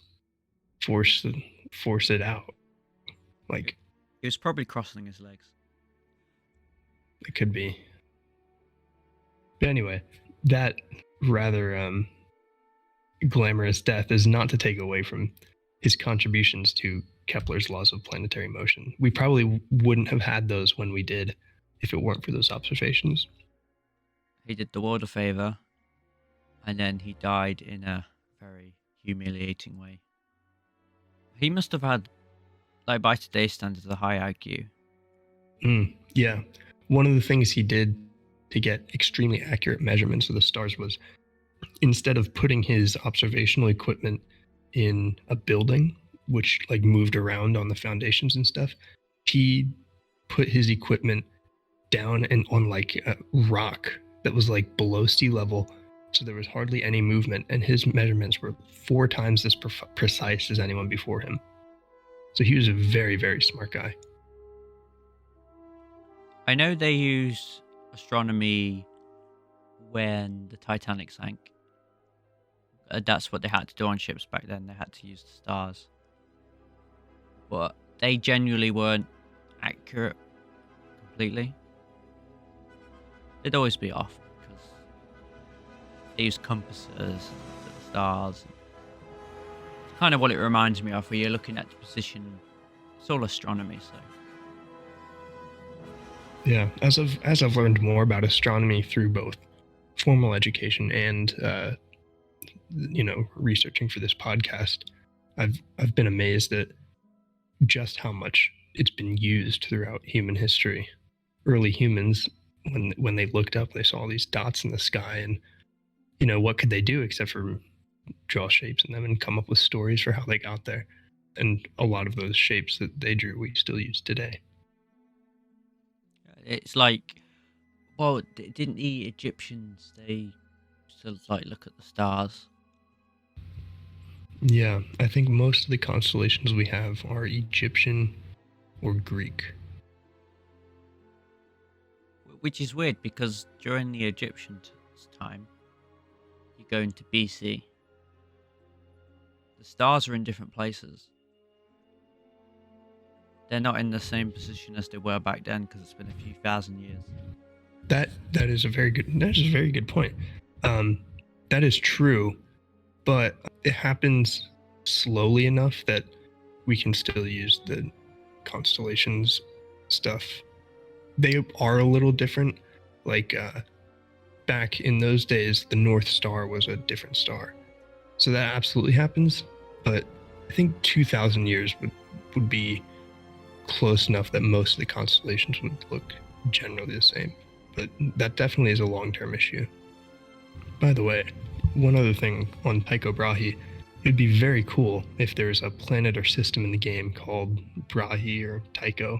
force force it out. Like, he was probably crossing his legs. it could be. But anyway, that rather glamorous death is not to take away from his contributions to Kepler's laws of planetary motion. We probably wouldn't have had those when we did if it weren't for those observations. He did the world a favor, and then he died in a very humiliating way. He must have had, like by today's standards, a high IQ. Yeah. One of the things he did to get extremely accurate measurements of the stars was instead of putting his observational equipment in a building, which like moved around on the foundations and stuff, he put his equipment down and on like a rock that was like below sea level. So there was hardly any movement, and his measurements were 4 times as precise as anyone before him. So he was a very, very smart guy. I know they use astronomy when the Titanic sank. That's what they had to do on ships back then. They had to use the stars. But they genuinely weren't accurate completely. They'd always be off because they used compasses and looked at the stars. kind of what it reminds me of, where you're looking at the position. It's all astronomy, so. Yeah, as I've learned more about astronomy through both formal education and researching for this podcast, I've been amazed at just how much it's been used throughout human history. Early humans, when they looked up, they saw these dots in the sky, and what could they do except for draw shapes in them and come up with stories for how they got there. And a lot of those shapes that they drew we still use today. It's like, well, didn't the Egyptians, they still like look at the stars? Yeah, I think most of the constellations we have are Egyptian or Greek. Which is weird, because during the Egyptian time, you go into BC, the stars are in different places. They're not in the same position as they were back then, because it's been a few thousand years. That is a very good point. That is true, but it happens slowly enough that we can still use the constellations stuff. They are a little different. Like back in those days, the North Star was a different star, so that absolutely happens. But I think 2,000 years would be close enough that most of the constellations would look generally the same. But that definitely is a long-term issue. By the way, one other thing on Tycho Brahe, it'd be very cool if there's a planet or system in the game called Brahe or Tycho.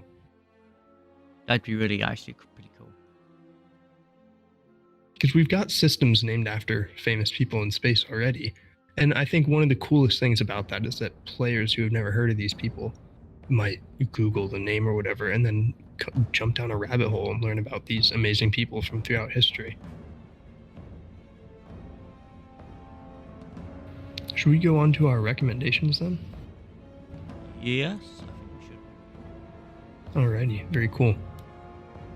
That'd be really actually pretty cool. Because we've got systems named after famous people in space already. And I think one of the coolest things about that is that players who have never heard of these people might Google the name or whatever, and then jump down a rabbit hole and learn about these amazing people from throughout history. Should we go on to our recommendations then? Yes, I think we should. Alrighty, very cool.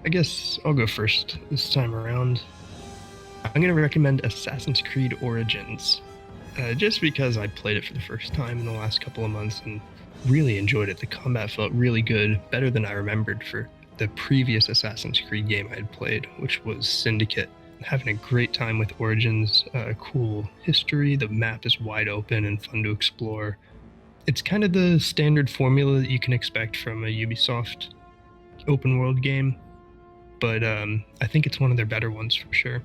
I guess I'll go first this time around. I'm going to recommend Assassin's Creed Origins, just because I played it for the first time in the last couple of months and really enjoyed it. The combat felt really good, better than I remembered for the previous Assassin's Creed game I had played, which was Syndicate. Having a great time with Origins, cool history, the map is wide open and fun to explore. It's kind of the standard formula that you can expect from a Ubisoft open world game, but I think it's one of their better ones for sure.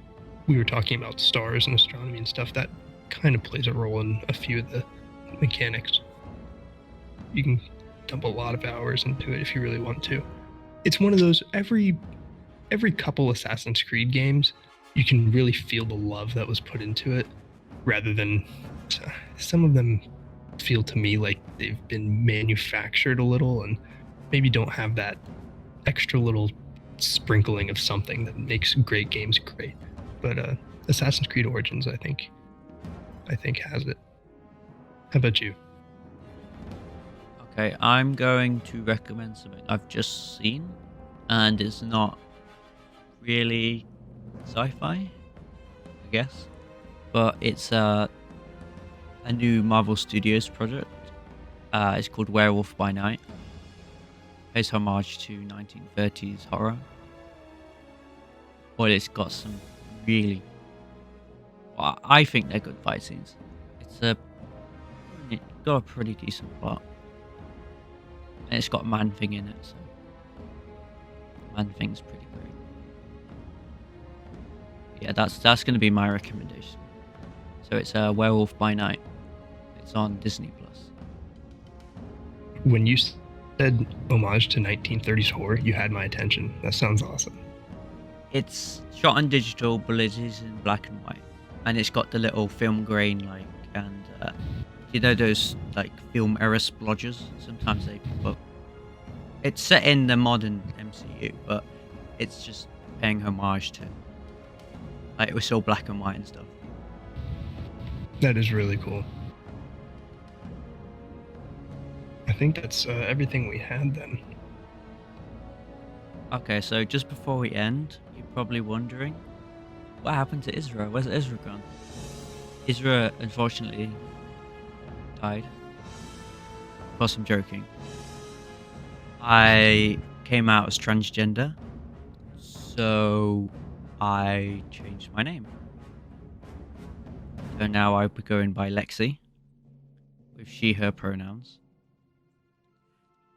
We were talking about stars and astronomy and stuff, that kind of plays a role in a few of the mechanics. You can dump a lot of hours into it if you really want to. It's one of those, every couple Assassin's Creed games, you can really feel the love that was put into it, rather than some of them feel to me like they've been manufactured a little and maybe don't have that extra little sprinkling of something that makes great games great. But Assassin's Creed Origins, I think has it. How about you? Okay, I'm going to recommend something I've just seen, and it's not really sci-fi, I guess, but it's a new Marvel Studios project. It's called Werewolf by Night. Pays homage to 1930s horror. Well, it's got some really, well, I think they're good fight scenes. It's got a pretty decent plot. And it's got Man-Thing in it, so Man-Thing's pretty great. Yeah, that's going to be my recommendation. So it's Werewolf by Night. It's on Disney Plus. When you said homage to 1930s horror, you had my attention. That sounds awesome. It's shot on digital, but it is in black and white, and it's got the little film grain, like, and those like film era splodgers. Sometimes they pop up. It's set in the modern MCU, but it's just paying homage to, like, it was all black and white and stuff. That is really cool. I think that's everything we had then. Okay, so just before we end, you're probably wondering, what happened to Isra? Where's Isra gone? Isra, unfortunately, died course, I'm joking. I came out as transgender, so I changed my name. So now I'll be going by Lexi, with she, her pronouns.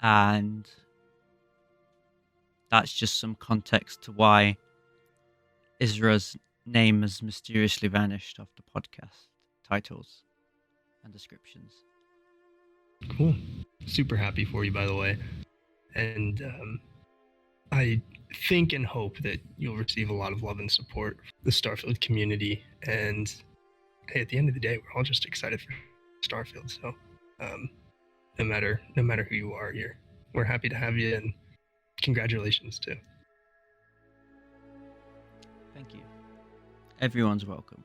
And that's just some context to why Isra's name has mysteriously vanished off the podcast titles and descriptions. Cool. Super happy for you, by the way. And I think and hope that you'll receive a lot of love and support from the Starfield community. And hey, at the end of the day, we're all just excited for Starfield. So no matter who you are here, we're happy to have you, and congratulations too. Thank you. Everyone's welcome.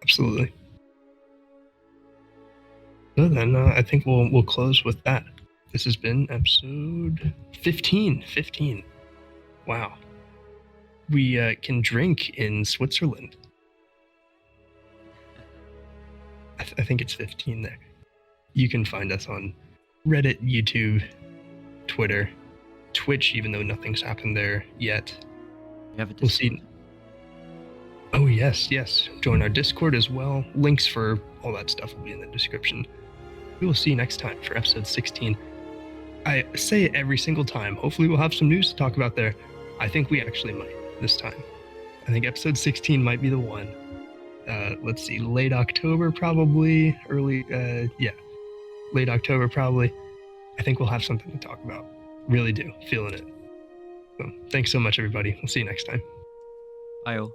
Absolutely. So then I think we'll close with that. This has been episode 15. 15. Wow. We can drink in Switzerland. I think it's 15 there. You can find us on Reddit, YouTube, Twitter, Twitch, even though nothing's happened there yet. We have a We'll see. Oh, yes. Join our Discord as well. Links for all that stuff will be in the description. We will see you next time for episode 16. I say it every single time. Hopefully we'll have some news to talk about there. I think we actually might this time. I think episode 16 might be the one. Let's see, late October probably, late October probably. I think we'll have something to talk about. Really do. Feeling it. So, thanks so much, everybody. We'll see you next time. Bye all.